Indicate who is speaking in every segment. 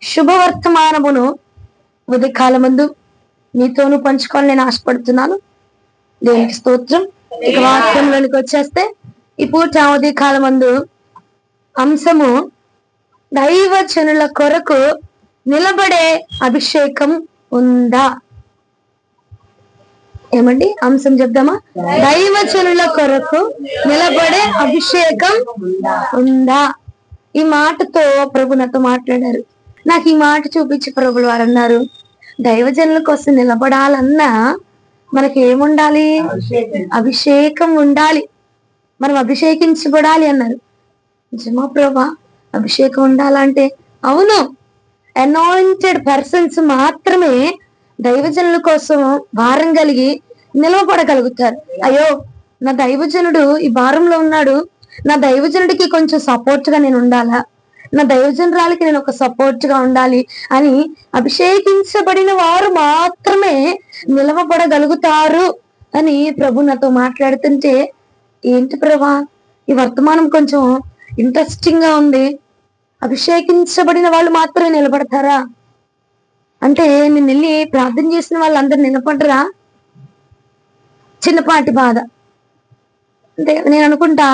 Speaker 1: శుభవర్తమానమును ఉదయకాలమందు మీతోనూ పంచుకోవాలని నేను ఆశపడుతున్నాను. దేవునికి స్తోత్రం. ఇక వాక్యంలోనికి వచ్చేస్తే ఈ పూట ఉదయకాలమందు అంశము దైవజనుల కొరకు నిలబడే అభిషేకం ఉందా? ఏమండి అంశం చెప్దామా? దైవజనుల కొరకు నిలబడే అభిషేకం ఉందా? ఈ మాటతో ప్రభు నాతో మాట్లాడారు. నాకు ఈ మాట చూపించి ప్రభులు వారు అన్నారు, దైవజనుల కోసం నిలబడాలన్నా మనకి ఏముండాలి? అభిషేకం ఉండాలి. మనం అభిషేకించబడాలి అన్నారు. నిజమా ప్రభా? అభిషేకం ఉండాలంటే అవును, అనాయింటెడ్ పర్సన్స్ మాత్రమే దైవజనుల కోసం భారం కలిగి నిలవబడగలుగుతారు. అయ్యో నా దైవజనుడు ఈ భారంలో ఉన్నాడు, నా దైవజనుడికి కొంచెం సపోర్ట్ గా నేను ఉండాలా, నా దైవజనురాలకి నేను ఒక సపోర్ట్ గా ఉండాలి అని అభిషేకించబడిన వారు మాత్రమే నిలవబడగలుగుతారు అని ప్రభు నాతో మాట్లాడుతుంటే, ఏంటి ప్రభా ఈ వర్తమానం కొంచెం ఇంట్రెస్టింగ్ గా ఉంది, అభిషేకించబడిన వాళ్ళు మాత్రమే నిలబడతారా అంటే నేను వెళ్ళి ప్రార్థన చేసిన వాళ్ళందరూ నిలబడరా? చిన్నపాటి బాధ. అంటే నేను అనుకుంటా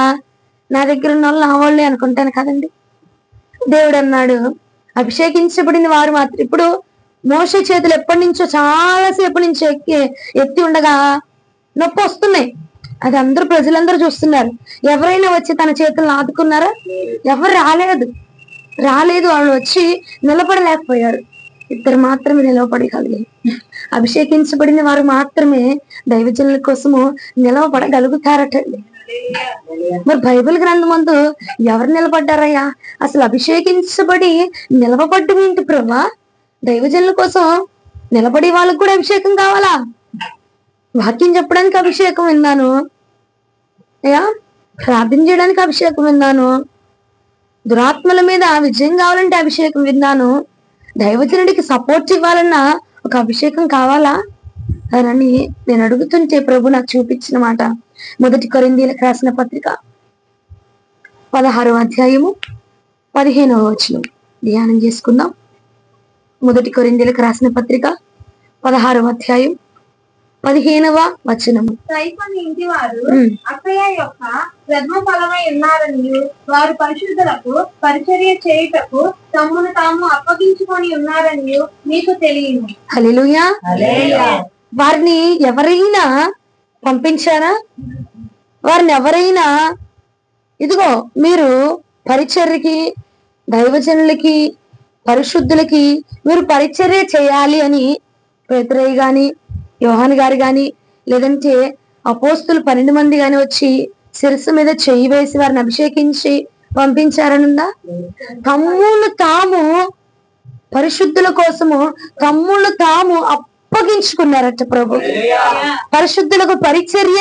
Speaker 1: నా దగ్గర ఉన్న వాళ్ళు నా వాళ్ళే అనుకుంటాను కదండి. దేవుడు అన్నాడు అభిషేకించబడిన వారు మాత్రం. ఇప్పుడు మోషే చేతులు ఎప్పటి నుంచో చాలాసేపు నుంచి ఎత్తి ఉండగా నొప్పి వస్తున్నాయి. అది అందరూ ప్రజలందరూ చూస్తున్నారు. ఎవరైనా వచ్చి తన చేతులను ఆదుకున్నారా? ఎవరు రాలేదు. వాళ్ళు వచ్చి నిలబడలేకపోయారు. ఇద్దరు మాత్రమే నిలవబడగలిగారు. అభిషేకించబడిన వారు మాత్రమే దైవజనుల కోసము నిలవబడగలుగుతారటండి. మరి బైబిల్ గ్రంథం అందు ఎవరు నిలబడ్డారయ్యా? అసలు అభిషేకించబడి నిలవబడ్డం ఏంటి ప్రభా? దైవజనుల కోసం నిలబడే వాళ్ళకు కూడా అభిషేకం కావాలా? వాక్యం చెప్పడానికి అభిషేకం విన్నాను, అయ్యా ప్రార్థన చేయడానికి అభిషేకం విన్నాను, దురాత్మల మీద విజయం కావాలంటే అభిషేకం విన్నాను, దైవజనుడికి సపోర్ట్ ఇవ్వాలన్నా ఒక అభిషేకం కావాలా అని నేను అడుగుతుంటే ప్రభు నాకు చూపించిన మాట 1 కొరింథీయులకు రాసిన పత్రిక 16వ అధ్యాయము 15వ వచనం ధ్యానం చేసుకుందాం. 1 కొరింథీయులకు రాసిన పత్రిక 16వ అధ్యాయం 15వ వచనము.
Speaker 2: సైఫను ఇంటి వారు అక్కయ్య యొక్క ప్రథమ ఫలమై ఉన్నారని వారు పరిశుద్ధులకు పరిచర్య చేయుటకు తమ్మును తాము అప్పగించుకొని ఉన్నారని మీకు తెలియను.
Speaker 1: హల్లెలూయా. వారిని ఎవరైనా పంపించారా? వారిని ఎవరైనా ఇదిగో మీరు పరిచర్యకి, దైవజనులకి, పరిశుద్ధులకి మీరు పరిచర్య చేయాలి అని పేతురయ్య గాని, యోహాను గారు గాని, లేదంటే అపోస్తులు 12 మంది గాని వచ్చి శిరస్సు మీద చెయ్యి వేసి వారిని అభిషేకించి పంపించారనుందా? తమ్ముళ్ళు తాము పరిశుద్ధుల కోసము తమ్ముళ్ళు తాము అప్పగించుకున్నారట ప్రభు. పరిశుద్ధులకు పరిచర్య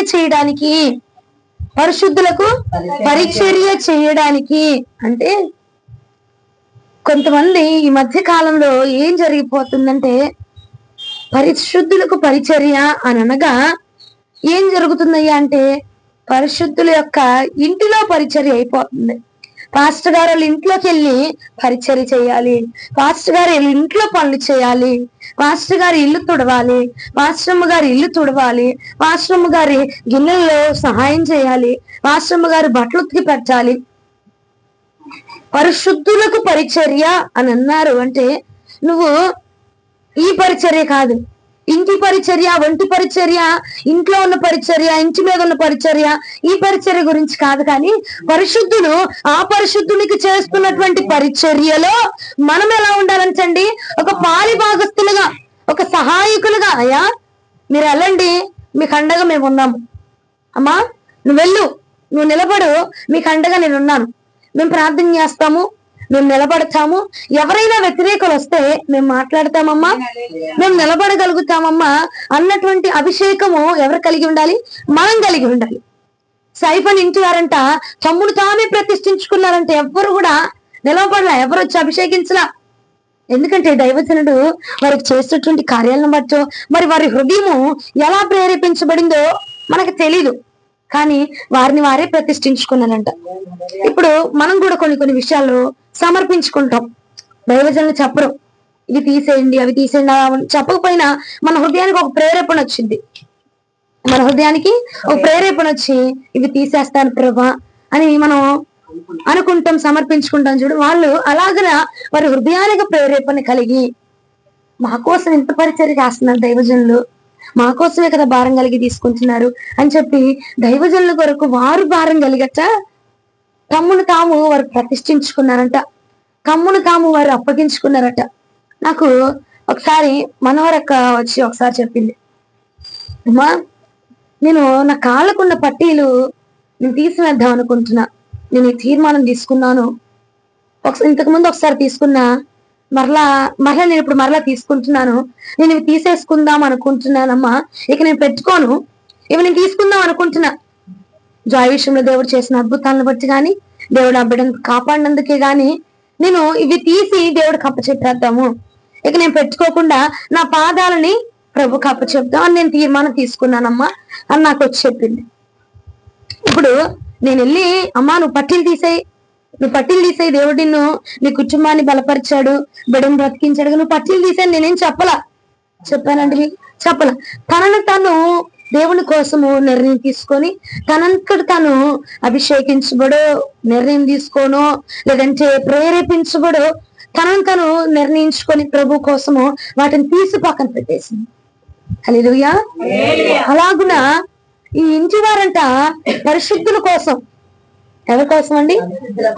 Speaker 1: చేయడానికి అంటే కొంతమంది ఈ మధ్య కాలంలో ఏం జరిగిపోతుందంటే, పరిశుద్ధులకు పరిచర్య అని అనగా ఏం జరుగుతుందయ్యా అంటే పరిశుద్ధుల యొక్క ఇంటిలో పరిచర్య అయిపోతుంది. పాస్టర్ గారు వాళ్ళ ఇంట్లోకి వెళ్ళి పరిచర్య చేయాలి, పాస్టర్ గారు ఇంట్లో పనులు చేయాలి, పాస్టర్ గారి ఇల్లు తుడవాలి, పాస్టమ్మ గారి ఇల్లు తుడవాలి, పాస్టమ్మ గారి గిన్నెల్లో సహాయం చేయాలి, పాస్టమ్మ గారి బట్టలు ఉతికి పెట్టాలి. పరిశుద్ధులకు పరిచర్య అని అన్నారు అంటే నువ్వు ఈ పరిచర్య కాదు, ఇంటి పరిచర్య, ఒంటి పరిచర్య, ఇంట్లో ఉన్న పరిచర్య, ఇంటి మీద ఉన్న పరిచర్య, ఈ పరిచర్య గురించి కాదు. కానీ పరిశుద్ధులు ఆ పరిశుద్ధునికి చేస్తున్నటువంటి పరిచర్యలో మనం ఎలా ఉండాలంటండి? ఒక పాలి భాగస్తులుగా, ఒక సహాయకులుగా. అయ్యా మీరు వెళ్ళండి, మీకు అండగా మేము ఉన్నాము, అమ్మా నువ్వు వెళ్ళు, నువ్వు నిలబడు, మీకు అండగా నేనున్నాను, మేము ప్రార్థన చేస్తాము, మేము నిలబడతాము, ఎవరైనా వ్యతిరేకులు వస్తే మేము మాట్లాడతామమ్మా, మేము నిలబడగలుగుతామమ్మా అన్నటువంటి అభిషేకము ఎవరు కలిగి ఉండాలి? మనం కలిగి ఉండాలి. సైఫన్ ఇంటి వారంట తమ్ముడు తామే ప్రతిష్ఠించుకున్నారంట, ఎవరు కూడా నిలబడలా, ఎవరు వచ్చి అభిషేకించలా. ఎందుకంటే దైవజనుడు వారికి చేసేటువంటి కార్యాలను బట్టో మరి వారి హృదయము ఎలా ప్రేరేపించబడిందో మనకు తెలీదు, కానీ వారిని వారే ప్రతిష్ఠించుకున్నారంట. ఇప్పుడు మనం కూడా కొన్ని విషయాలు సమర్పించుకుంటాం. దైవజనులు చెప్పరు ఇవి తీసేయండి అవి తీసేయండి అని చెప్పకపోయినా మన హృదయానికి ఒక ప్రేరేపణ వచ్చింది. మన హృదయానికి ఒక ప్రేరేపణ వచ్చి ఇవి తీసేస్తాను ప్రభా అని మనం అనుకుంటాం, సమర్పించుకుంటాం. చూడు, వాళ్ళు అలాగన వారి హృదయానికి ప్రేరేపణ కలిగి మా కోసం ఇంత పరిచర్య చేస్తున్నారు దైవజనులు, మా కోసమే కదా భారం కలిగి తీసుకుంటున్నారు అని చెప్పి దైవజనుల కొరకు వారు భారం కలిగట తమ్మును తాము వారు ప్రతిష్ఠించుకున్నారంట, తమ్మును తాము వారు అప్పగించుకున్నారట. నాకు ఒకసారి మనవరక్క వచ్చి ఒకసారి చెప్పింది, అమ్మా నేను నా కాళ్ళకున్న పట్టీలు నేను తీసివేద్దాం అనుకుంటున్నా, నేను ఈ తీర్మానం తీసుకున్నాను, ఇంతకు ముందు ఒకసారి తీసుకున్నా, మరలా నేను ఇప్పుడు మరలా తీసుకుంటున్నాను, నేను ఇవి తీసేసుకుందాం అనుకుంటున్నానమ్మా, ఇక నేను పెట్టుకోను, ఇవి నేను తీసుకుందాం అనుకుంటున్నా. జాయ్ విషయంలో దేవుడు చేసిన అద్భుతాలను బట్టి గాని, దేవుడు ఆ బిడ్డను కాపాడినందుకే గాని నేను ఇవి తీసి దేవుడికి అప్పచెప్పేద్దాము, ఇక నేను పెట్టుకోకుండా నా పాదాలని ప్రభుకి అప్పచెప్దాం అని నేను తీర్మానం తీసుకున్నానమ్మా అని నాకు వచ్చి చెప్పింది. ఇప్పుడు నేను వెళ్ళి అమ్మా నువ్వు పట్టీలు తీసేయి, దేవుడు నిన్ను నీ కుటుంబాన్ని బలపరిచాడు, బిడ్డను బ్రతికించాడు, నువ్వు పట్టీలు తీసేయి నేనేం చెప్పానండి చెప్పలా. తనను తను దేవుని కోసము నిర్ణయం తీసుకొని తనంతటి తను అభిషేకించబడో నిర్ణయం తీసుకోనో లేదంటే ప్రేరేపించబడో తనను తను నిర్ణయించుకొని ప్రభు కోసము వాటిని తీసి పక్కన పెట్టేసింది. హల్లెలూయా. అలాగున ఈ ఇంటి వారంట పరిశుద్ధుల కోసం, ఎవరి కోసం అండి?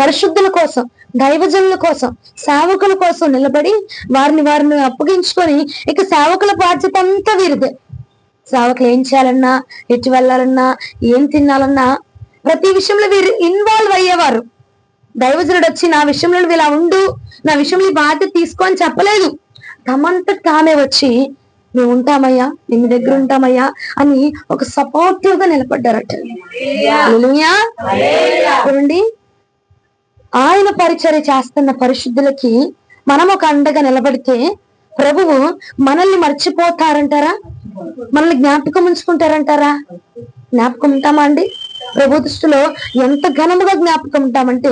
Speaker 1: పరిశుద్ధుల కోసం, దైవజనుల కోసం, సేవకుల కోసం నిలబడి వారిని అప్పగించుకొని ఇక సేవకుల బాధ్యత అంతా వీరిదే. సేవకులు ఏం చేయాలన్నా, ఎటు వెళ్ళాలన్నా, ఏం తినాలన్నా ప్రతి విషయంలో వీరు ఇన్వాల్వ్ అయ్యేవారు. దైవజనుడు వచ్చి నా విషయంలో నువ్వు ఇలా ఉండు, నా విషయంలో ఈ బాధ్యత తీసుకో అని చెప్పలేదు. తమంతా తామే వచ్చి మేము ఉంటామయ్యా, మీ దగ్గర ఉంటామయ్యా అని ఒక సపోర్టివ్ గా నిలబడ్డారట. చూడండి, ఆయన పరిచర్య చేస్తున్న పరిశుద్ధులకి మనం ఒక అండగా నిలబడితే ప్రభువు మనల్ని మర్చిపోతారంటారా? మనల్ని జ్ఞాపకం ఉంచుకుంటారంటారా? జ్ఞాపకం ఉంటామా అండి? ప్రభు దృష్టిలో ఎంత ఘనముగా జ్ఞాపకం ఉంటామంటే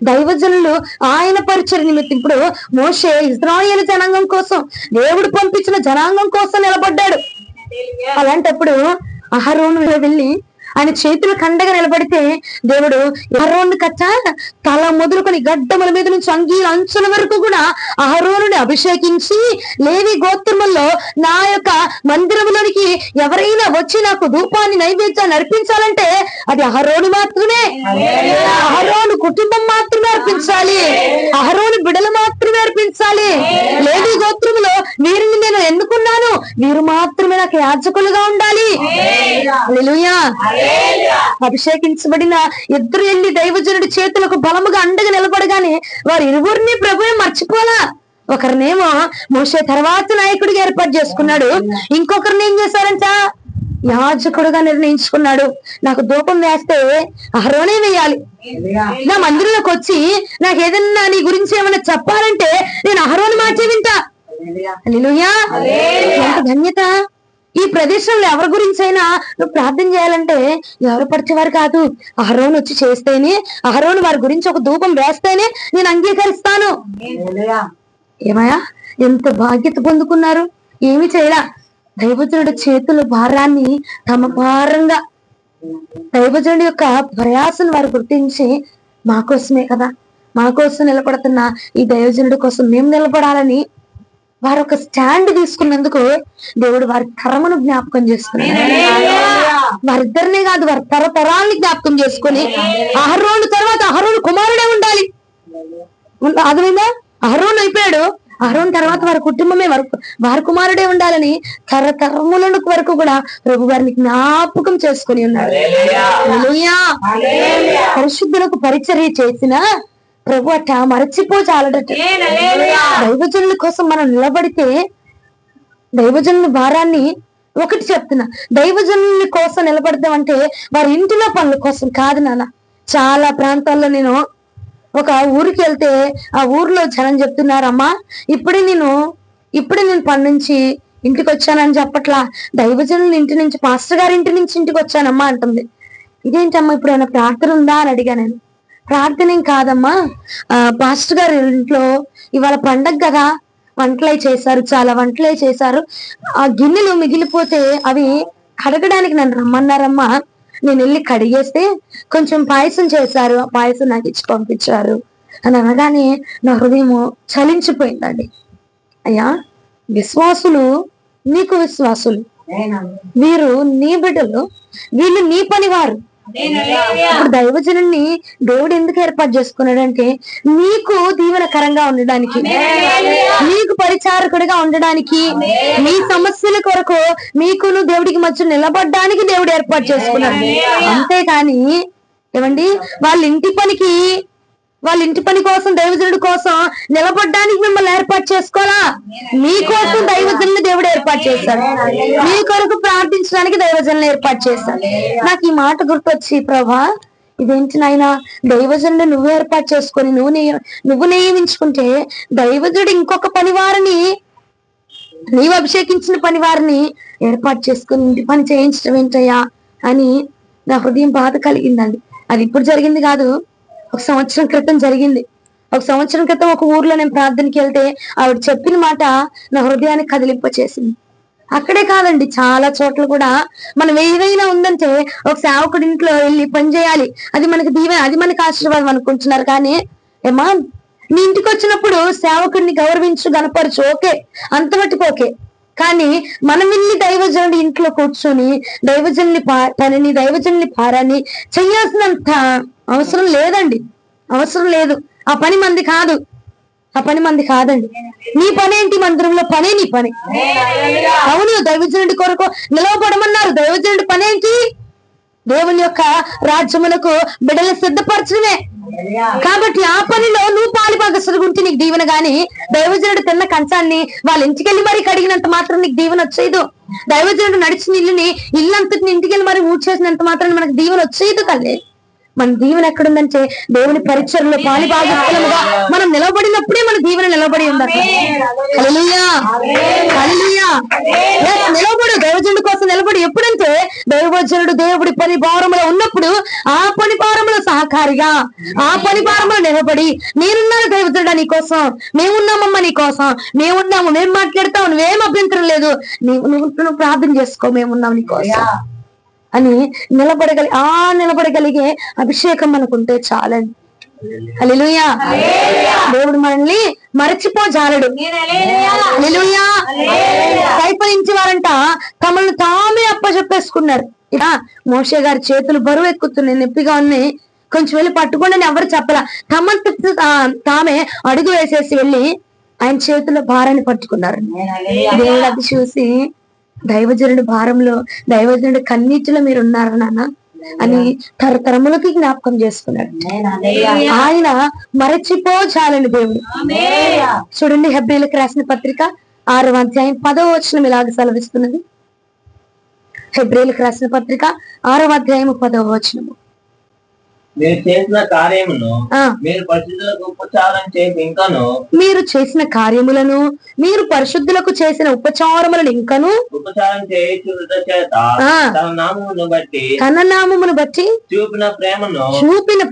Speaker 1: దైవజనులు ఆయన పరిచర్య నిమిత్తం, ఇప్పుడు మోషే ఇశ్రాయేలు జనాంగం కోసం, దేవుడు పంపించిన జనాంగం కోసం నిలబడ్డాడు. అలాంటప్పుడు అహరోను వెళ్ళి ఆయన చేతులు కండగా నిలబడితే దేవుడు అహరోను కచ్చ తల మొదలుకొని గడ్డముల మీద నుంచి అంగీల అంచుల వరకు కూడా అహరోనుని అభిషేకించి, లేవి గోత్రముల్లో నా యొక్క మందిరములోనికి ఎవరైనా వచ్చి నాకు ధూపాన్ని నైవేద్యాన్ని అర్పించాలంటే అది అహరోను మాత్రమే, అహరోను కుటుంబం మాత్రమే అర్పించాలి, అహరోను బిడలు మాత్రమే అర్పించాలి. లేవి గోత్రములో వీరిని నేను ఎన్నుకున్నాను, వీరు మాత్రమే నాకు యాజకులుగా ఉండాలి. హల్లెలూయా. అభిషేకించబడిన ఇద్దరు వెళ్ళి దైవజనుడి చేతులకు బలముగా అండగా నిలబడగానే వారి ఇరువురిని ప్రభువే మర్చిపోలా. ఒకరినేమో మోషే తర్వాత నాయకుడిగా ఏర్పాటు చేసుకున్నాడు, ఇంకొకరిని ఏం చేశారంట? యాజకుడుగా నిర్ణయించుకున్నాడు. నాకు ధూపం వేస్తే అహరోనే వేయాలి, నా మందిరంలోకి వచ్చి నాకు ఏదన్నా నీ గురించి ఏమైనా చెప్పాలంటే నేను అహరోను మాటే వింటా. హల్లెలూయా. ఎంత ధన్యత! ఈ ప్రదేశంలో ఎవరి గురించి అయినా నువ్వు ప్రార్థన చేయాలంటే ఎవరు పడిచేవారు కాదు, అహరోను వచ్చి చేస్తేనే, అహరోను వారి గురించి ఒక ధూపం వేస్తేనే నేను అంగీకరిస్తాను. ఏమయ్యా ఎంత బాధ్యత పొందుకున్నారు! ఏమి చేయడా, దైవజనుడి చేతుల భారాన్ని తమ భారంగా, దైవజనుడి యొక్క ప్రయాసం వారు గుర్తించి మా కోసమే కదా, మా కోసం నిలబడుతున్న ఈ దైవజనుడి కోసం మేము నిలబడాలని వారు ఒక స్టాండ్ తీసుకున్నందుకు దేవుడు వారి తరమును జ్ఞాపకం చేసుకున్నారు. వారిద్దరినే కాదు, వారి తరతరాల్ని జ్ఞాపకం చేసుకుని అహరోను తర్వాత అహరోను కుమారుడే ఉండాలి. అదేవిధంగా అహరోను అయిపోయాడు, అహరోను తర్వాత వారి కుటుంబమే వారి కుమారుడే ఉండాలని తరతరముల వరకు కూడా ప్రభు వారిని జ్ఞాపకం చేసుకుని ఉన్నారు. పరిశుద్ధులకు పరిచర్య చేసిన ప్రభు అట్ట మరచిపోచాలట. దైవజనుల కోసం మనం నిలబడితే దైవజనుల భారాన్ని ఒకటి చెప్తున్నా, దైవజనుల కోసం నిలబడదాం అంటే వారి ఇంటిలో పనుల కోసం కాదు నాన్న. చాలా ప్రాంతాల్లో నేను ఒక ఊరికి వెళ్తే ఆ ఊర్లో జనం చెప్తున్నారమ్మా, ఇప్పుడే నేను పని నుంచి ఇంటికి వచ్చానని చెప్పట్లా, దైవజనుల ఇంటి నుంచి, పాస్టర్ గారి ఇంటి నుంచి ఇంటికి వచ్చానమ్మా అంటుంది. ఇదేంటమ్మా ఇప్పుడు ఏమైనా ప్రార్థన ఉందా అని అడిగా నేను. ప్రార్థన ఏం కాదమ్మా. పాస్టర్ గారి ఇంట్లో ఇవాళ పండగ కదా, వంటలే చేశారు, చాలా వంటలే చేశారు. ఆ గిన్నెలు మిగిలిపోతే అవి కడగడానికి నన్ను రమ్మన్నారమ్మా. నేను వెళ్ళి కడిగేస్తే కొంచెం పాయసం చేశారు, ఆ పాయసం నాకు ఇచ్చి పంపించారు అని అనగానే నా హృదయం చలించిపోయిందండి. అయ్యా, విశ్వాసులు నీకు విశ్వాసులు, వీరు నీ బిడ్డలు, వీళ్ళు నీ పనివారు. ఇప్పుడు దైవజనుని దేవుడు ఎందుకు ఏర్పాటు చేసుకున్నాడంటే నీకు దీవెనకరంగా ఉండడానికి, నీకు పరిచారకుడిగా ఉండడానికి, నీ సమస్యల కొరకు మీకును దేవుడికి మధ్య నిలబడడానికి దేవుడు ఏర్పాటు చేసుకున్నాడు. అంతేకాని ఏమండి వాళ్ళ ఇంటి పని కోసం దైవజనుడి కోసం నిలబడడానికి మిమ్మల్ని ఏర్పాటు చేసుకోవాలా? మీకోసం దైవజనుని దేవుడు ఏర్పాటు చేశాడు, మీ కొరకు ప్రార్థించడానికి దైవజనులు ఏర్పాటు చేశాడు. నాకు ఈ మాట గుర్తొచ్చి, ప్రభా ఇదేంటి నాయనా, దైవజనుడు నువ్వు ఏర్పాటు చేసుకొని నువ్వు నియమించుకుంటే దైవజనుడు ఇంకొక పనివారిని, నీవు అభిషేకించిన పనివారిని ఏర్పాటు చేసుకుని ఇంటి పని చేయించడం ఏంటయ్యా అని నా హృదయం బాధ కలిగిందండి. అది ఇప్పుడు జరిగింది కాదు, ఒక సంవత్సరం క్రితం జరిగింది. ఒక సంవత్సరం క్రితం ఒక ఊర్లో నేను ప్రార్థనకి వెళ్తే ఆవిడ చెప్పిన మాట నా హృదయాన్ని కదిలింప చేసింది. అక్కడే కాదండి, చాలా చోట్ల కూడా మనం ఏదైనా ఉందంటే ఒక సేవకుడి ఇంట్లో వెళ్ళి పని చేయాలి, అది మనకి దీవెన, అది మనకి ఆశీర్వాదం అనుకుంటున్నారు. కానీ ఏమా, నీ ఇంటికి వచ్చినప్పుడు సేవకుడిని గౌరవించు, గణపరచు, ఓకే, అంతమట్టుకు ఓకే. కానీ మనం వెళ్ళి దైవజనుడి ఇంట్లో కూర్చొని దైవజనుని పనిని, దైవజనుని భారాన్ని చెయ్యాల్సినంత అవసరం లేదండి, అవసరం లేదు. ఆ పని మంది కాదు, ఆ పని మంది కాదండి. నీ పని ఏంటి? మందిరంలో పనే నీ పని. అవును, దైవజనుడి కొరకు నిలవబడమన్నారు. దైవజనుడి పని ఏంటి? దేవుని యొక్క రాజ్యములకు బిడ్డలు సిద్ధపరచడమే. కాబట్టి ఆ పనిలో నువ్వు పాలిభాగస్తులుగా ఉంటే నీకు దీవెన. గాని దైవజనుడు తిన్న కంచాన్ని వాళ్ళ ఇంటికి వెళ్ళి మరి కడిగినంత మాత్రం నీకు దీవెన వచ్చేదు. దైవజనుడు నడిచిన ఇల్లంతటిని ఇంటికి వెళ్ళి మరి ఊడ్చేసినంత మాత్రం మనకు దీవెన వచ్చేదు తల్లి. మన దీవెన ఎక్కడుందంటే దేవుని పరిచర్లో పాలిభాగస్తులుగా మనం నిలబడినప్పుడే మన దీవెన నిలబడి ఉందట. హల్లెలూయా, హల్లెలూయా. నిలబడు, దైవజనుడి కోసం నిలబడి. ఎప్పుడంటే దైవజనుడు దేవుడి పని భారంలో ఉన్నప్పుడు ఆ పని భారంలో సహకారిగా, ఆ పని భారంలో నిలబడి, నేనున్నాను దైవజనుడా నీ కోసం, మేమున్నామమ్మా నీ కోసం, మేమున్నాము, మేము మాట్లాడతాము, నువ్వేం అభ్యంతరం లేదు, నువ్వు ప్రార్థన చేసుకో, మేమున్నాం నీ కోసం అని నిలబడగలిగే అభిషేకం మనకుంటే చాలండి. హల్లెలూయా. దేవుడు మనల్ని మరచిపోజాలడు. హల్లెలూయా. కైపరించి వారంట తమను తామే అప్పచెప్పేసుకున్నారు. ఇలా మోషే గారి చేతులు బరువు ఎక్కుతున్నాయి, నొప్పిగా ఉన్నాయి, కొంచెం వెళ్ళి పట్టుకోండి అని ఎవరు చెప్పలా. తామే అడుగు వేసేసి వెళ్ళి ఆయన చేతుల్లో భారాన్ని పట్టుకున్నారు. దేవుడు అది చూసి దైవజనుడి భారంలో, దైవజనుడి కన్నీటిలో మీరు ఉన్నారు నాన్న అని తరతరములకి జ్ఞాపకం చేసుకున్నాడు. ఆయన మరచిపోచాలని దేవుడు. చూడండి, హెబ్రీయులకు రాసిన పత్రిక 6వ అధ్యాయం 10వ వచనం ఇలాగ సెలవిస్తున్నది. హెబ్రీయులకు రాసిన పత్రిక 6వ అధ్యాయం 10వ వచనము.
Speaker 3: మీరు చేసిన కార్యమును మీరు పరిశుద్ధులకు ఉపచారం చేసి ఇంకను,
Speaker 1: మీరు చేసిన కార్యములను మీరు పరిశుద్ధులకు చేసిన ఉపచారములను ఇంకను
Speaker 3: ఉపచారం చేయుట చేత తన నామమును బట్టి చూపిన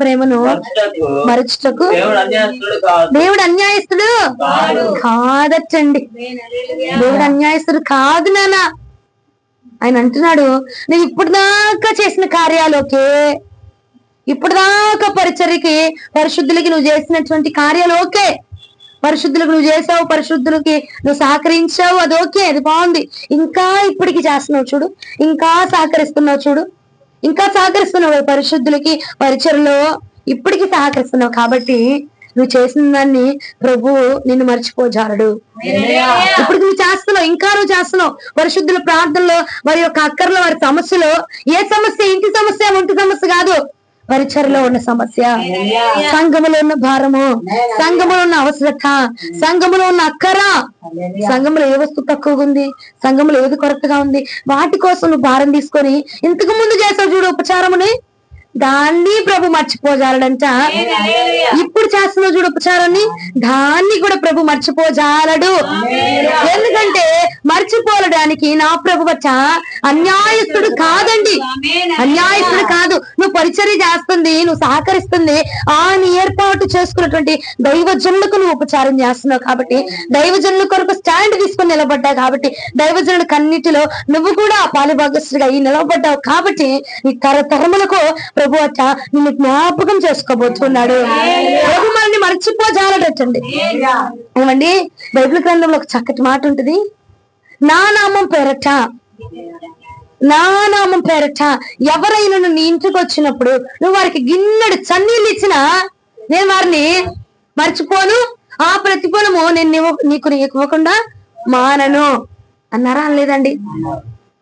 Speaker 3: ప్రేమను
Speaker 1: మరచుటకు దేవుడు అన్యాయస్తుడు కాదచ్చండి. దేవుడు అన్యాయస్తుడు కాదు నాన్న. ఆయన అంటున్నాడు, నేను ఇప్పుడు దాకా చేసిన కార్యాలోకే, ఇప్పుడు దాకా పరిచర్యకి, పరిశుద్ధులకి నువ్వు చేసినటువంటి కార్యాలు ఓకే, పరిశుద్ధులకు నువ్వు చేసావు, పరిశుద్ధులకి నువ్వు సహకరించావు, అది ఓకే, అది బాగుంది. ఇంకా ఇప్పటికి చేస్తున్నావు చూడు, ఇంకా సహకరిస్తున్నావు చూడు, ఇంకా సహకరిస్తున్నావు పరిశుద్ధులకి, పరిచర్లో ఇప్పటికి సహకరిస్తున్నావు. కాబట్టి నువ్వు చేసిన దాన్ని ప్రభు నిన్ను మర్చిపోజాలడు. ఇప్పుడు నువ్వు చేస్తున్నావు, ఇంకా నువ్వు చేస్తున్నావు. పరిశుద్ధుల ప్రార్థనలో, వారి యొక్క అక్కర్లో, వారి సమస్యలో, ఏ సమస్య, ఇంటి సమస్య, ఒంటి సమస్య కాదు, పరిచర్లో ఉన్న సమస్య, సంఘములో ఉన్న భారము, సంఘములో ఉన్న అవసరత, సంఘములో ఉన్న అక్కర, సంఘంలో ఏ వస్తువు తక్కువగా ఉంది, సంఘంలో ఏది కొరతగా ఉంది, వాటి కోసం నువ్వు భారం తీసుకొని ఇంతకు ముందు చేసావు చూడు ఉపచారముని, దాన్ని ప్రభు మర్చిపోజాలడంట. ఇప్పుడు చేస్తున్న చూడు ఉపచారాన్ని, దాన్ని కూడా ప్రభు మర్చిపోజాలడు. ఎందుకంటే మర్చిపోవడానికి నా ప్రభు వచ్చ అన్యాయస్తుడు కాదండి, అన్యాయస్తుడు కాదు. నువ్వు పరిచర్య చేస్తుంది, నువ్వు సహకరిస్తుంది ఆయన ఏర్పాటు చేసుకున్నటువంటి దైవజనులకు నువ్వు ఉపచారం చేస్తున్నావు కాబట్టి, దైవజనుల కొరకు స్టాండ్ తీసుకుని నిలబడ్డావు కాబట్టి, దైవజనుల కన్నిటిలో నువ్వు కూడా పాలుభాగస్తుడిగా ఈ నిలబడ్డావు కాబట్టి, ఈ తరతరములకు ప్రభు అచ్చ నిన్ను జ్ఞాపకం చేసుకోబోతున్నాడు. ప్రభు మనల్ని మర్చిపోజాలటండి. ఏమండి, బైబిల్ గ్రంథంలో ఒక చక్కటి మాట ఉంటుంది, నా నామం పేరట, నా నామం పేరట ఎవరైనా నీ ఇంటికి వచ్చినప్పుడు నువ్వు వారికి గిన్నెడు చన్నీళ్ళు ఇచ్చినా నేను వారిని మర్చిపోను, ఆ ప్రతిఫలము నేను నీకు ఇవ్వకుండా మానను అన్నారా? అనలేదండి.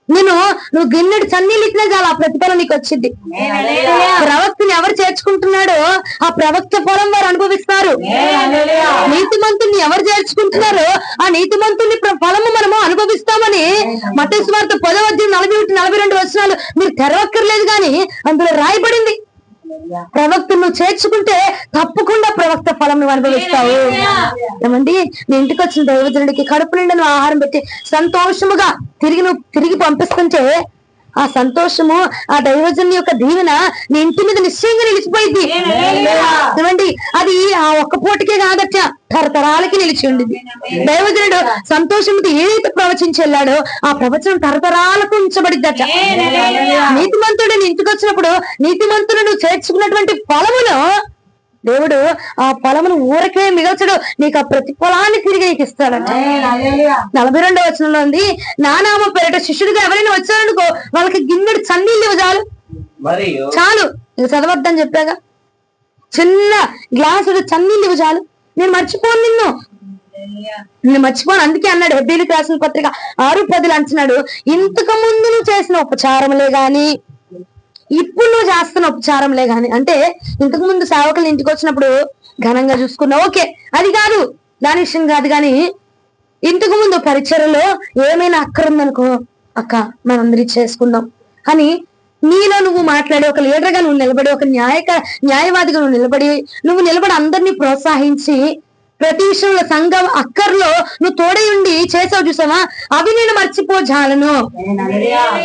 Speaker 1: నువ్వు గిన్నెడు చన్నీళ్ళు ఇచ్చినా చాలా ఆ ప్రతిఫలం నీకు వచ్చింది. ప్రవక్తని ఎవరు చేర్చుకుంటున్నాడో ఆ ప్రవక్త ఫలం వారు అనుభవిస్తారు. నీతిమంతుల్ని ఎవరు చేర్చుకుంటున్నారో ఆ నీతిమంతుల్ని ఫలము మనము అనుభవిస్తామని మత్తయి సువార్త 10:41-42 వచనాలు మీరు తెరవక్కర్లేదు కానీ అందులో రాయబడింది. ప్రవక్తను నువ్వు చేర్చుకుంటే తప్పకుండా ప్రవక్త ఫలం నువ్వు అనుభవిస్తావు. ఏమండి, నీ ఇంటికి వచ్చిన దైవజనుడికి కడుపు నిండా నువ్వు ఆహారం పెట్టి సంతోషముగా తిరిగి పంపిస్తుంటే ఆ సంతోషము, ఆ దైవజనుని యొక్క దీవెన నీ ఇంటి మీద నిశ్చయంగా నిలిచిపోయింది. ఏమండి, అది ఆ ఒక్క పూటకే కాదట, తరతరాలకి నిలిచి ఉండింది. దైవజనుడు సంతోషంతో ఏదైతే ప్రవచించి వెళ్ళాడో ఆ ప్రవచనం తరతరాలకు ఉంచబడిద్దట. నీతిమంతుడు నీ ఇంటికి వచ్చినప్పుడు నీతిమంతుడు నువ్వు చేర్చుకున్నటువంటి ఫలమును దేవుడు ఆ ఫలమును ఊరకే మిగల్చడు, నీకు ఆ ప్రతిఫలాన్ని తిరిగి నీకు ఇస్తాడంట. 42వ వచనంలో ఉంది, నా నామం పేరిట శిష్యుడిగా ఎవరైనా వచ్చారనుకో వాళ్ళకి గిన్నెడు చన్నీళ్ళు చాలు, చాలు. నీకు చదవద్దని చెప్పాగా, చిన్న గ్లాసుడు చన్నీళ్ళు చాలు, నేను మర్చిపోను నిన్ను మర్చిపోను. అందుకే అన్నాడు హెబ్రీయులకు రాసిన పత్రిక 6:10 అంటున్నాడు, ఇంతకు ముందు నువ్వు చేసిన ఉపచారములే గాని ఇప్పుడు నువ్వు చేస్తున్న ఉపచారంలే గాని. అంటే ఇంతకు ముందు సేవకులు ఇంటికి వచ్చినప్పుడు ఘనంగా చూసుకున్నావు, ఓకే, అది కాదు, దాని విషయం కాదు. కానీ ఇంతకు ముందు పరిచర్యలో ఏమైనా అక్కర ఉందనుకో, అక్క మనందరి చేసుకుందాం అని నీలో నువ్వు మాట్లాడి, ఒక లీడర్ గా నువ్వు నిలబడి, ఒక న్యాయవాదిగా నువ్వు నిలబడి అందరినీ ప్రోత్సహించి ప్రతి విషయంలో సంఘం అక్కర్లో నువ్వు తోడై ఉండి చేసావు చూసావా, అవి నేను మర్చిపోజాలను.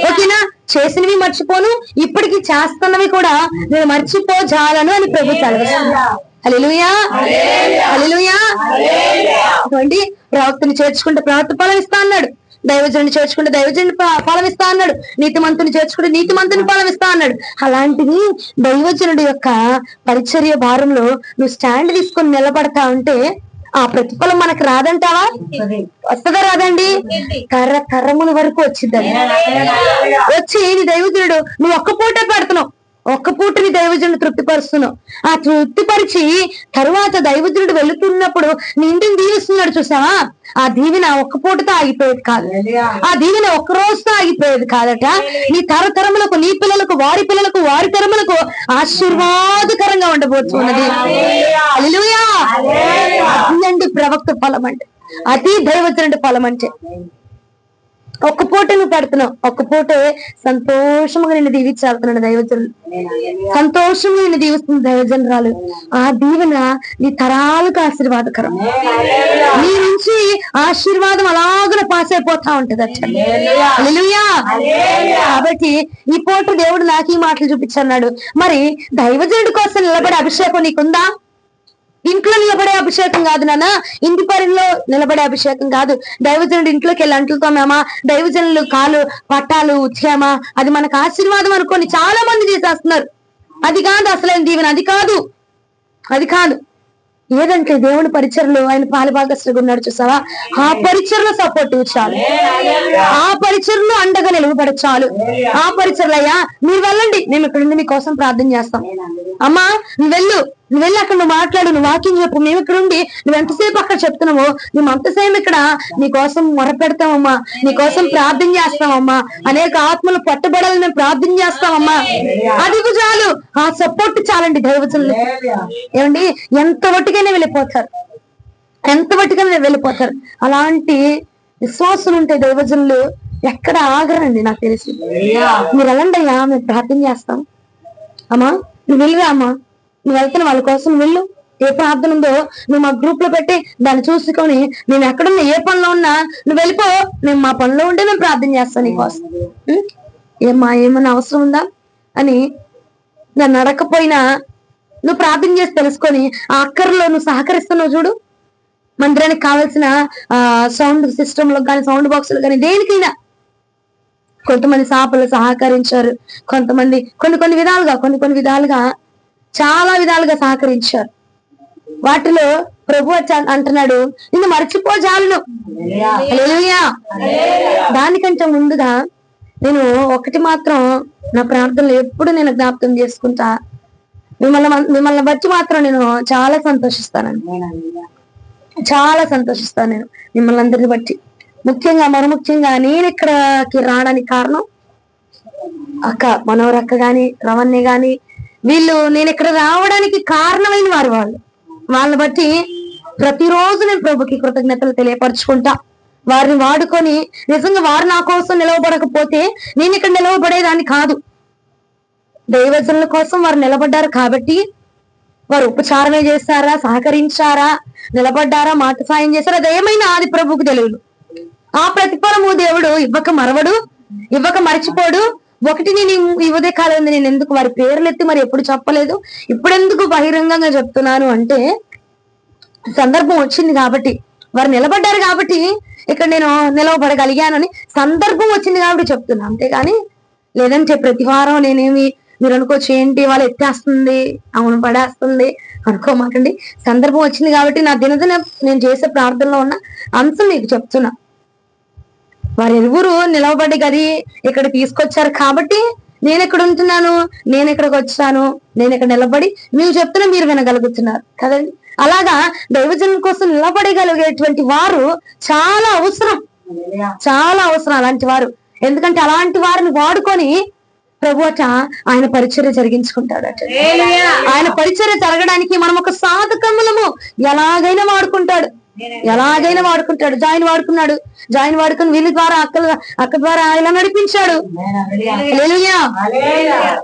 Speaker 1: ఓకేనా? చేసినవి మర్చిపోను, ఇప్పటికి చేస్తున్నవి కూడా నేను మర్చిపోజాలను అని ప్రభు సెలవిస్తున్నాడు. హల్లెలూయా, హల్లెలూయా. చూడండి, ప్రవక్తని చేర్చుకుంటే ప్రవక్త ఫలం ఇస్తా అన్నాడు, దైవజనుని చేర్చుకుంటే దైవజనుని ఫలం ఇస్తా అన్నాడు, నీతిమంతుని చేర్చుకుంటే నీతిమంతుని ఫలం ఇస్తా అన్నాడు. అలాంటిది దైవజనుడి యొక్క పరిచర్య భారంలో నువ్వు స్టాండ్ తీసుకొని నిలబడతా ఉంటే ఆ ప్రతిఫలం మనకు రాదంటావా? వస్తుందా? రాదండి. తరముల వరకు వచ్చిద్దండి. వచ్చి నీ దైవజనుడు నువ్వు ఒక్క పూటే పెడుతున్నావు, ఒక్క పూటని దైవజనుడు తృప్తిపరుస్తున్నావు. ఆ తృప్తిపరిచి తరువాత దైవజనుడు వెళుతున్నప్పుడు నీ ఇంటిని దీవిస్తున్నాడు చూసావా, ఆ దీవెన ఒక్క పూటతో ఆగిపోయేది కాదు, ఆ దీవెన ఒక్క రోజుతో ఆగిపోయేది కాదట. నీ తరతరములకు, నీ పిల్లలకు, వారి పిల్లలకు, వారి తరములకు ఆశీర్వాదకరంగా ఉండబోతున్నది. హల్లెలూయా. అదండి ప్రవక్త ఫలం అంటే, అది దైవజనుడి ఫలం అంటే. ఒక్క పూట నువ్వు పెడుతున్నావు, ఒక్క పూటే సంతోషంగా నిన్ను దీవించాడుతున్నాడు దైవజనుడు, సంతోషంగా నిన్ను దీవిస్తుంది దైవజనురాలు. ఆ దీవెన నీ తరాలకు ఆశీర్వాదకరం, నీ నుంచి ఆశీర్వాదం అలాగనే పాస్ అయిపోతా ఉంటది అట్లా. హల్లెలూయా. కాబట్టి ఈ పూట దేవుడు నాకు ఈ మాటలు చూపించన్నాడు. మరి దైవజనుడి కోసం నిలబడే అభిషేకం నీకుందా? ఇంట్లో నిలబడే అభిషేకం కాదు నాన్న, ఇంటి పరిలో నిలబడే అభిషేకం కాదు. దైవజనుడు ఇంట్లోకి వెళ్ళి అంట్లతో మేమా, దైవజనులు కాలు పట్టాలు ఉచ్చామా, అది మనకు ఆశీర్వాదం అనుకోని చాలా మంది చేసేస్తున్నారు. అది కాదు అసలైన దీవెన, అది కాదు, అది కాదు. ఏదంటే దేవుని పరిచర్లో ఆయన పాలుభాగస్తుగా ఉన్నాడు చూసావా, ఆ పరిచర్లో సపోర్ట్ చాలు, ఆ పరిచర్లో అండగా నిలవబడచాలు. ఆ పరిచర్లు అయ్యా మీరు వెళ్ళండి, మేము ఇక్కడ ఉండి మీకోసం ప్రార్థన చేస్తాం. అమ్మా నువ్వు వెళ్ళి అక్కడ నువ్వు మాట్లాడు, నువ్వు వాకింగ్ చెప్పు, మేము ఇక్కడ ఉండి నువ్వు ఎంతసేపు అక్కడ చెప్తున్నావో మేము అంతసేపు ఇక్కడ నీకోసం మొరపెడతామమ్మా, నీకోసం ప్రార్థన చేస్తామమ్మా, అనేక ఆత్మలు పట్టుబడాలని మేము ప్రార్థన చేస్తామమ్మా. అది చాలు, ఆ సపోర్ట్ చాలండి దైవజనులు. ఏమండి, ఎంత వట్టిగానే వెళ్ళిపోతారు, ఎంత వట్టిగానే వెళ్ళిపోతారు. అలాంటి విశ్వాసం ఉంటే దైవజనులు ఎక్కడ ఆగరండి. నాకు తెలిసి మీరు వెళ్ళండి అయ్యా, మేము ప్రార్థన చేస్తాం, అమ్మా నువ్వు వెళ్ళురా అమ్మా, నువ్వు వెళ్తున్న వాళ్ళ కోసం వెళ్ళు. ఏ ప్రార్థన ఉందో నువ్వు మా గ్రూప్ లో పెట్టి దాన్ని చూసుకొని మేము ఎక్కడున్నా ఏ పనిలో ఉన్నా నువ్వు వెళ్ళిపో, మేము మా పనిలో ఉంటే మేము ప్రార్థన చేస్తాం నీకోసం. ఏమన్నా అవసరం ఉందా అని నన్ను అడగకపోయినా నువ్వు ప్రార్థన చేసి తెలుసుకొని ఆ అక్కర్లో నువ్వు సహకరిస్తున్నావు చూడు. మందిరానికి కావాల్సిన సౌండ్ సిస్టమ్ లో కానీ సౌండ్ బాక్సులు కానీ దేనికైనా కొంతమంది సాపలు సహకరించారు, కొంతమంది కొన్ని విధాలుగా చాలా విధాలుగా సహకరించారు. వాటిలో ప్రభు అంటున్నాడు నిన్ను మర్చిపో చాలును. హల్లెలూయా. దానికంటే ముందుగా నేను ఒకటి మాత్రం నా ప్రార్థనలు ఎప్పుడు నేను జ్ఞాపకం చేసుకుంటా, మిమ్మల్ని బట్టి మాత్రం నేను చాలా సంతోషిస్తానండి, చాలా సంతోషిస్తాను నేను మిమ్మల్ని అందరిని బట్టి. ముఖ్యంగా నేను ఇక్కడికి రావడానికి కారణం అక్క మనోరక్క గాని రవణ్య గాని వీళ్ళు నేను ఇక్కడ రావడానికి కారణమైన వారు. వాళ్ళని బట్టి ప్రతిరోజు నేను ప్రభుకి కృతజ్ఞతలు తెలియపరచుకుంటా. వారిని వాడుకొని నిజంగా వారు నా కోసం నిలవబడకపోతే నేను ఇక్కడ నిలవబడేదాన్ని కాదు. దైవజనుల కోసం వారు నిలబడ్డారు కాబట్టి వారు ఉపచారమే చేస్తారా, సహకరించారా, నిలబడ్డారా, మాట సాయం చేశారా, అదేమైనా ఆది ప్రభుకు తెలియదు. ఆ ప్రతిఫలము దేవుడు ఇవ్వక మరవడు, ఇవ్వక మర్చిపోడు. ఒకటి నేను ఈ ఉదయ కాలం నేను ఎందుకు వారి పేర్లు ఎత్తి మరి ఎప్పుడు చెప్పలేదు, ఇప్పుడెందుకు బహిరంగంగా చెప్తున్నాను అంటే సందర్భం వచ్చింది కాబట్టి, వారు నిలబడ్డారు కాబట్టి ఇక్కడ నేను నిలవబడగలిగానని సందర్భం వచ్చింది కాబట్టి చెప్తున్నా. అంతేగాని లేదంటే ప్రతి వారం నేనేమి మీరు అనుకోవచ్చు ఏంటి వాళ్ళు ఎత్తేస్తుంది అవును పడేస్తుంది అనుకోమాకండి. సందర్భం వచ్చింది కాబట్టి నా దినదిన నేను చేసే ప్రార్థనలో ఉన్న అంశం మీకు చెప్తున్నా. వారు ఎరువురు నిలవబడి గది ఇక్కడ తీసుకొచ్చారు కాబట్టి నేను ఎక్కడ ఉంటున్నాను, నేను ఇక్కడికి వచ్చాను, నేను ఇక్కడ నిలబడి మీరు చెప్తున్నా మీరు వినగలుగుతున్నారు కదండి. అలాగా దైవజనుల కోసం నిలబడగలిగేటువంటి వారు చాలా అవసరం అలాంటి వారు. ఎందుకంటే అలాంటి వారిని వాడుకొని ప్రభు అట ఆయన పరిచర్య జరిగించుకుంటాడట. ఆయన పరిచర్య జరగడానికి మనం ఒక సాధకములము ఎలాగైనా వాడుకుంటాడు. జాయిన్ వాడుకుని వీళ్ళ ద్వారా అక్క ద్వారా ఆయన నడిపించాడు. హల్లెలూయా.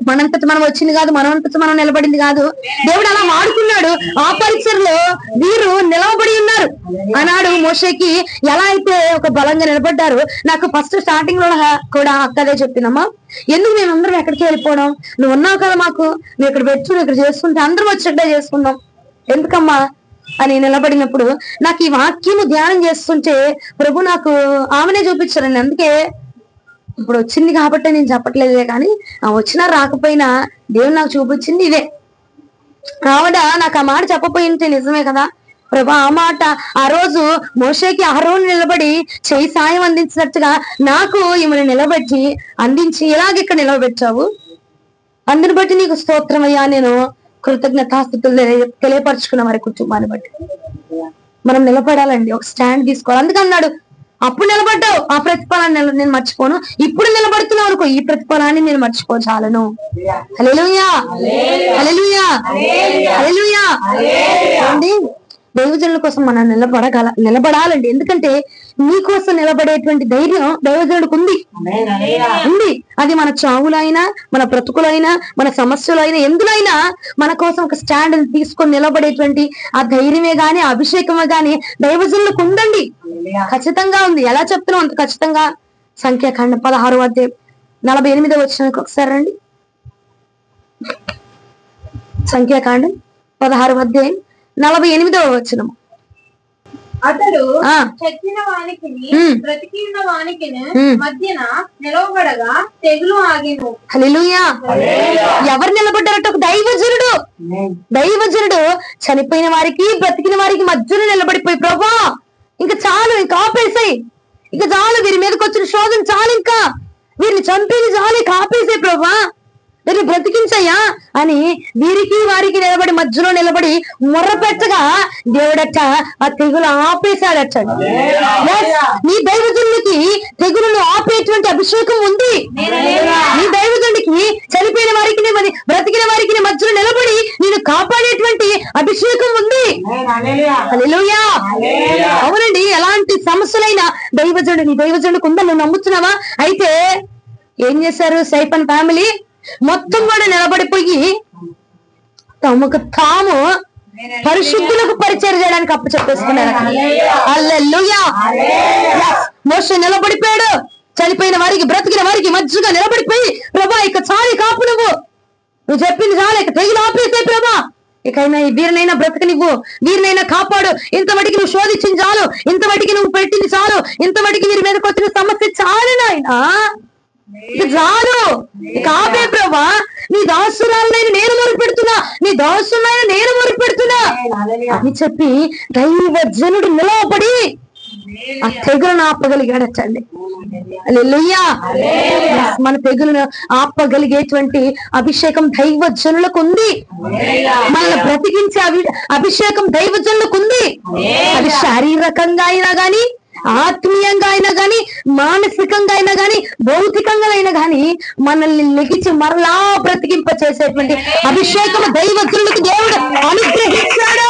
Speaker 1: మనంతట మనం వచ్చింది కాదు, మనంతట మనం నిలబడింది కాదు, దేవుడు అలా వాడుకున్నాడు. ఆ పరిచర్లో వీరు నిలవబడి ఉన్నారు. ఆనాడు మోషేకి ఎలా అయితే ఒక బలంగా నిలబడ్డారు. నాకు ఫస్ట్ స్టార్టింగ్ లో కూడా అక్కదే చెప్పిందమ్మా, ఎందుకు మేమందరం ఎక్కడికి వెళ్ళిపోవడం, నువ్వు ఉన్నావు కదా మాకు, నువ్వు ఇక్కడ పెట్టు, నువ్వు ఇక్కడ చేసుకుంటే అందరం వచ్చేట్టే చేసుకుందాం ఎందుకమ్మా అని నిలబడినప్పుడు నాకు ఈ వాక్యము ధ్యానం చేస్తుంటే ప్రభు నాకు ఆమెనే చూపించారండి. అందుకే ఇప్పుడు వచ్చింది కాబట్టి నేను చెప్పట్లేదే కానీ ఆ వచ్చినా రాకపోయినా దేవుడు నాకు చూపించింది ఇదే. ఆవిడ నాకు ఆ మాట చెప్పపోయింటే నిజమే కదా ప్రభా, ఆ మాట ఆ రోజు మోషేకి అహరోను నిలబడి చేయి సాయం అందించినట్టుగా నాకు ఈమెను నిలబెట్టి అందించి ఇలాగ ఇక్కడ నిలబెట్టావు, అందుని బట్టి నీకు స్తోత్రమయ్యా. నేను కృతజ్ఞతాస్తుతులు తెలియపరచుకున్న వారి కుటుంబాన్ని బట్టి మనం నిలబడాలండి, ఒక స్టాండ్ తీసుకోవాలి. అందుకన్నాడు అప్పుడు నిలబడ్డావు, ఆ ప్రతిఫలాన్ని నేను మర్చిపోను, ఇప్పుడు నిలబడుతున్నావు అనుకో ఈ ప్రతిఫలాన్ని నేను మర్చిపోచాలను. హల్లెలూయా, హల్లెలూయా, హల్లెలూయా. దైవజనుల కోసం మనం నిలబడాలండి. ఎందుకంటే నీకోసం నిలబడేటువంటి ధైర్యం దైవజనుడికి ఉంది. అది మన చావులైనా, మన బ్రతుకులైనా, మన సమస్యలైనా, ఎందులైనా మన కోసం ఒక స్టాండ్ తీసుకొని నిలబడేటువంటి ఆ ధైర్యమే గాని, ఆ అభిషేకమే గాని దైవజనులకు ఉందండి. ఖచ్చితంగా ఉంది. ఎలా చెప్తున్నాం అంత ఖచ్చితంగా. సంఖ్యాకాండం 16:48 వచ్చినానికి ఒకసారి రండి. సంఖ్యాకాండం 16:48
Speaker 2: అతడు చచ్చిన వానికి బ్రతికి ఉన్న వానికి మధ్యన నిలవబడగా తెగులు ఆగెను.
Speaker 1: హల్లెలూయా. ఎవరు నిలబడ్డారట? ఒక దైవజనుడు చనిపోయిన వారికి బ్రతికిన వారికి మధ్యన నిలబడిపోయి ప్రభా ఇంకా చాలు, ఇంకా ఆపేసాయి, ఇంకా చాలు, వీరి మీదకి వచ్చిన శోధన చాలు, ఇంకా వీరిని చంపేది చాలు, ఇంకా ఆపేసాయి ప్రభా, వీరిని బ్రతికించయ్యా అని వీరికి వారికి నిలబడి మధ్యలో నిలబడి మొర్రపెట్టగా దేవుడట ఆ తెగులు ఆపేశాడట. నీ దైవజనుడికి తెగులను ఆపేటువంటి అభిషేకం ఉంది. నీ దైవజనుడికి చనిపోయిన వారికి బ్రతికిన వారికి మధ్యలో నిలబడి నేను కాపాడేటువంటి అభిషేకం ఉంది. హల్లెలూయా. అవునండి. ఎలాంటి సమస్యలైనా నీ దైవజనుడికి ఉందని నువ్వు నమ్ముతున్నావా? అయితే ఏం చేశారు? సైఫన్ ఫ్యామిలీ మొత్తం కూడా నిలబడిపోయి తమకు తాము పరిశుద్ధులకు పరిచయం చేయడానికి అప్పచెప్పేసుకున్నారు. హల్లెలూయా. మోషే నిలబడిపోయాడు. చనిపోయిన వారికి బ్రతికిన వారికి మధ్యగా నిలబడిపోయి, ప్రభా ఇక చాలు, కాపు నువ్వు చెప్పింది చాలు, ఇక తెగిలి ఆపేసాయి ప్రభా, ఇకైనా వీరినైనా బ్రతకనివ్వు, వీరినైనా కాపాడు, ఇంతవటికి నువ్వు శోధించింది చాలు, ఇంతవటికి నువ్వు పెట్టింది చాలు, ఇంతవటికి వీరి మీదకి వచ్చిన సమస్య చాలు నాయనా, ఇక చాలు, ఇక ఆపే ప్రభా, నీ దాసురాలనైనా నేను మొరుపెడుతున్నా, నీ దాసులైనా నేను మొరుపెడుతున్నా అని చెప్పి దైవజనుడు నిలవబడి ఆ తెగులను ఆపగలిగాడటండి. హల్లెలూయా. మన తెగులను ఆపగలిగేటువంటి అభిషేకం దైవజనులకు ఉంది. మనల్ని బ్రతికించే అభిషేకం దైవజనులకు ఉంది. అది శారీరకంగా అయినా గాని, ఆత్మీయంగా అయినా గాని, మానసికంగా అయినా గాని, భౌతికంగా అయినా గాని మనల్ని లెగిచి మరలా బ్రతికింప చేసేటువంటి అభిషేకం దైవజనులకు దేవుడు అనుగ్రహించాడు.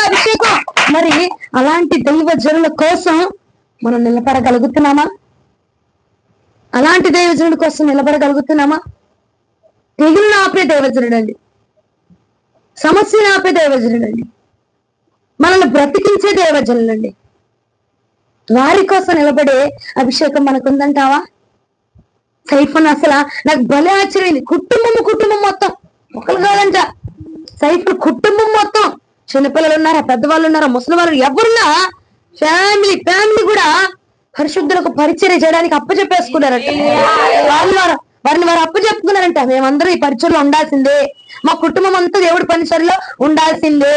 Speaker 1: అభిషేకం. మరి అలాంటి దైవజనుల కోసం మనం నిలబడగలుగుతున్నామా? అలాంటి దైవజనుల కోసం నిలబడగలుగుతున్నామా? తెగులను ఆపే దైవజనుడు అండి, సమస్యను ఆపే దైవజనుడు అండి, మనల్ని బ్రతికించే దైవజనులండి. వారి కోసం నిలబడే అభిషేకం మనకు ఉందంటావా? సైఫన్ అసలు నాకు భలే ఆశ్చర్యమైంది. కుటుంబం మొత్తం, ఒకరు కాదంట, సైఫన్ కుటుంబం మొత్తం, చిన్నపిల్లలు ఉన్నారా, పెద్దవాళ్ళు ఉన్నారా, ముసలి వాళ్ళు ఎవరున్నా ఫ్యామిలీ కూడా పరిశుద్ధులకు పరిచర్య చేయడానికి అప్పచెప్పేసుకున్నారంట. వారిని వారు అప్పచెప్పుకున్నారంట. మేమందరం ఈ పరిచర్లో ఉండాల్సిందే, మా కుటుంబం అంతా దేవుడి పరిచర్లో ఉండాల్సిందే.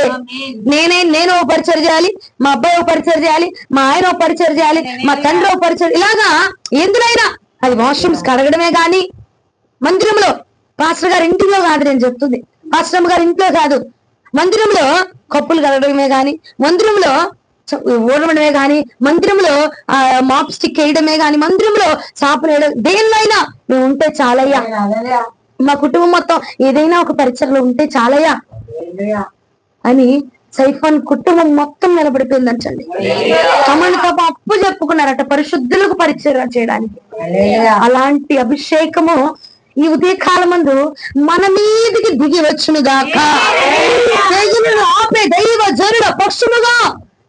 Speaker 1: నేను ఒక పరిచయం చేయాలి, మా అబ్బాయి ఒక పరిచయం చేయాలి, మా ఆయన ఒక పరిచయం చేయాలి, మా తండ్రి ఒక పరిచయం, ఇలాగా ఎందులైనా, అది వాష్రూమ్స్ కడగడమే గాని, మందిరంలో పాస్టర్ గారి ఇంటిలో కాదు నేను చెప్తుంది, పాస్టర్ గారి ఇంట్లో కాదు, మందిరంలో కప్పులు కడగడమే గాని, మందిరంలో ఊడడమే గాని, మందిరంలో మాప్ స్టిక్ వేయడమే గాని, మందిరంలో చాపలు వేయడం, దేనిలో మేము ఉంటే చాలయ్యా, మా కుటుంబం మొత్తం ఏదైనా ఒక పరిచయలో ఉంటే చాలయ్యా అని సైఫాన్ కుటుంబం మొత్తం నిలబడిపోయిందంటండి. తమను తప్ప అప్పు చెప్పుకున్నారట పరిశుద్ధులకు పరిచయం చేయడానికి. అలాంటి అభిషేకము ఈ ఉదయ కాలమందు మన మీదికి దిగి వచ్చునుగాక. ఆపే దైవజనుల పక్షముగా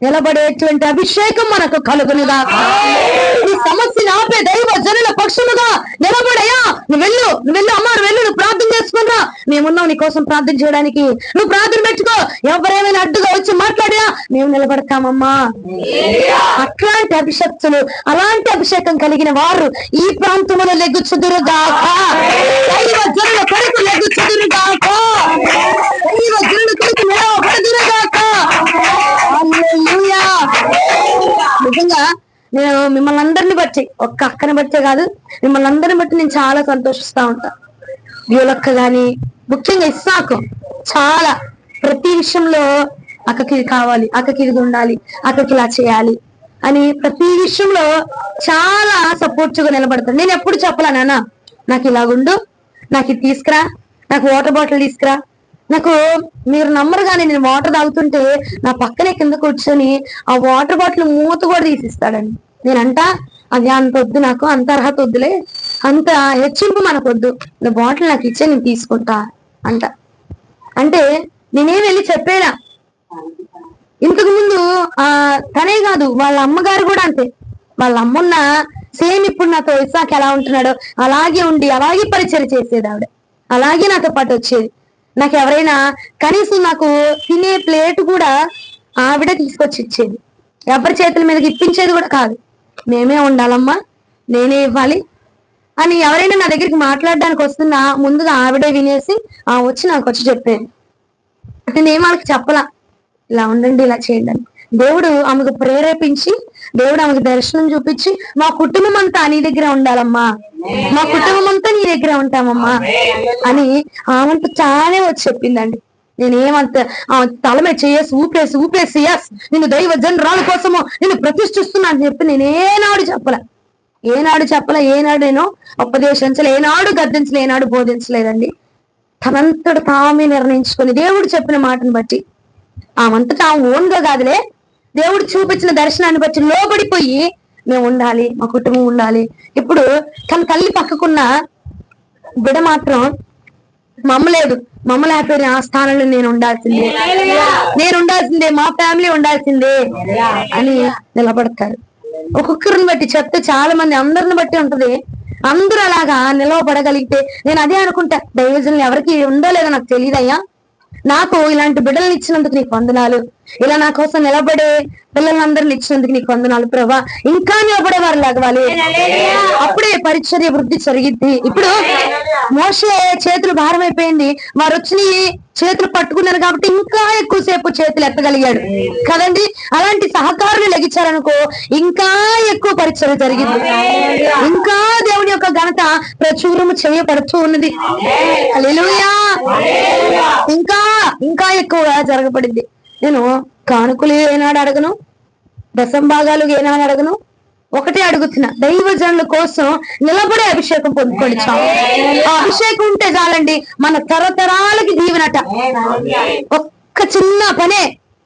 Speaker 1: నిలబడేటువంటి అభిషేకం మనకు కలుగునుగాక. ఈ సమస్యను ఆపే దైవజనుల పక్షముగా నిలబడయా, నువ్వు వెళ్ళు అమ్మ, నువ్వు ప్రార్థన చేసుకున్నా, మేమున్నావు నీ కోసం ప్రార్థన చేయడానికి, నువ్వు ప్రార్థన పెట్టుకో, ఎవరేమైనా అడ్డుగా వచ్చి మాట్లాడా మేము నిలబడతామమ్మా. అట్లాంటి అభిషక్తులు, అలాంటి అభిషేకం కలిగిన వారు ఈ ప్రాంతంలో లెగ్గుచుదురుగాక. దైవజనుల కొరకు లెగ్గుచుదురుగాక. దైవజనుల కొరకు నిలబడుదురుగాక. నిజంగా నేను మిమ్మల్ని అందరిని బట్టి, ఒక్క అక్కని బట్టే కాదు, మిమ్మల్ని అందరిని బట్టి నేను చాలా సంతోషిస్తా ఉంటా. వ్యూలక్క గాని, ముఖ్యంగా ఇస్సాకు చాలా ప్రతి విషయంలో అక్కకి ఇది కావాలి, అక్కకి ఇది ఉండాలి, అక్కకి ఇలా చేయాలి అని ప్రతి విషయంలో చాలా సపోర్టివ్గా నిలబడతాను. నేను ఎప్పుడు చెప్పలా, నాన్న నాకు ఇలాగుండు, నాకు ఇది తీసుకురా, నాకు వాటర్ బాటిల్ తీసుకురా, నాకు మీరు నమ్మరు కానీ నేను వాటర్ తాగుతుంటే నా పక్కనే కింద కూర్చొని ఆ వాటర్ బాటిల్ మూత కూడా తీసిస్తాడండి. నేనంట అది అంత వద్దు, నాకు అంత అర్హత వద్దులే, అంత హెచ్చింపు మనకొద్దు, నా బాటిల్ నాకు ఇచ్చే నేను తీసుకుంటా అంట. అంటే నేనేం వెళ్ళి చెప్పేలా. ఇంతకు ముందు తనే కాదు, వాళ్ళ అమ్మగారు కూడా అంతే. వాళ్ళ అమ్మున్న సేమ్ ఇప్పుడు నాతో ఇస్సాకు ఎలా ఉంటున్నాడో అలాగే ఉండి అలాగే పరిచయం చేసేది ఆవిడ, అలాగే నాతో పాటు వచ్చేది. నాకు ఎవరైనా కనీసం నాకు తినే ప్లేట్ కూడా ఆవిడ తీసుకొచ్చి ఇచ్చేది, ఎవరి చేతుల మీదకి ఇప్పించేది కూడా కాదు. మేమే ఉండాలమ్మా, నేనే ఇవ్వాలి అని ఎవరైనా నా దగ్గరికి మాట్లాడడానికి వస్తున్నా ముందుగా ఆవిడే వినేసి వచ్చి నాకు వచ్చి చెప్పేది. నేనేం వాళ్ళకి చెప్పలా, ఇలా ఉండండి, ఇలా చేయండి అని. దేవుడు ఆమెకు ప్రేరేపించి, దేవుడు ఆమెకు దర్శనం చూపించి, మా కుటుంబం అంతా నీ దగ్గర ఉండాలమ్మా, మా కుటుంబం అంతా నీ దగ్గర ఉంటామమ్మా అని ఆమెతో చాలా వచ్చి చెప్పిందండి. నేనేమంత తల మీద చేసి ఊపేసి ఎస్ నేను దైవజనురాలు కోసము నేను ప్రతిష్ఠిస్తున్నా అని చెప్పి నేనేనాడు చెప్పలా, ఏనాడు నేను ఉపదేశించలే, ఏనాడు గద్దించలే, ఏనాడు బోధించలేదండి. తనంతడు తామే నిర్ణయించుకొని దేవుడు చెప్పిన మాటను బట్టి, ఆమంతటా ఓన్ గా కాదులే, దేవుడు చూపించిన దర్శనాన్ని బట్టి లోబడిపోయి మేము ఉండాలి, మా కుటుంబం ఉండాలి. ఇప్పుడు తన తల్లి పక్కకున్న బిడ్డ మాత్రం మమ్మ లేదు, మమ్మ లేకపోయినా ఆ స్థానంలో నేను ఉండాల్సిందే, మా ఫ్యామిలీ ఉండాల్సిందే అని నిలబడతారు. ఒక్కొక్కరిని బట్టి చెప్తే చాలా మంది, అందరిని బట్టి ఉంటది. అందరూ అలాగా నిలవబడగలిగితే నేను అదే అనుకుంటా, దైవజనులు ఎవరికి ఉందో లేదో నాకు తెలియదయ్యా, నాకు ఇలాంటి బిడ్డలను ఇచ్చినందుకు నీకు వందనాలు, ఇలా నా కోసం నిలబడే పిల్లలందరిని ఇచ్చినందుకు నీకు వందనాలు ప్రభా, ఇంకా నిలబడే వారు లాగవాలి, అప్పుడే పరిచర్య వృద్ధి జరిగిద్ది. ఇప్పుడు మోషే చేతులు భారం అయిపోయింది, వారు వచ్చి చేతులు పట్టుకున్నారు కాబట్టి ఇంకా ఎక్కువసేపు చేతులు ఎత్తగలిగాడు కదండి. అలాంటి సహకారులు లెగించారనుకో ఇంకా ఎక్కువ పరిచర్య జరిగింది, ఇంకా దేవుని యొక్క ఘనత ప్రచురము చేయబడుతూ ఉన్నది. హల్లెలూయా. ఇంకా ఇంకా ఎక్కువగా జరగబడింది. నేను కానుకలు ఏనాడు అడగను, దశం భాగాలు ఏనాడు అడగను, ఒకటే అడుగుతున్నా, దైవజనుల కోసం నిలబడే అభిషేకం పొందుకోండి చాలు. ఆ అభిషేకం ఉంటే చాలండి, మన తరతరాలకి దీవెనట. ఒక్క చిన్న పనే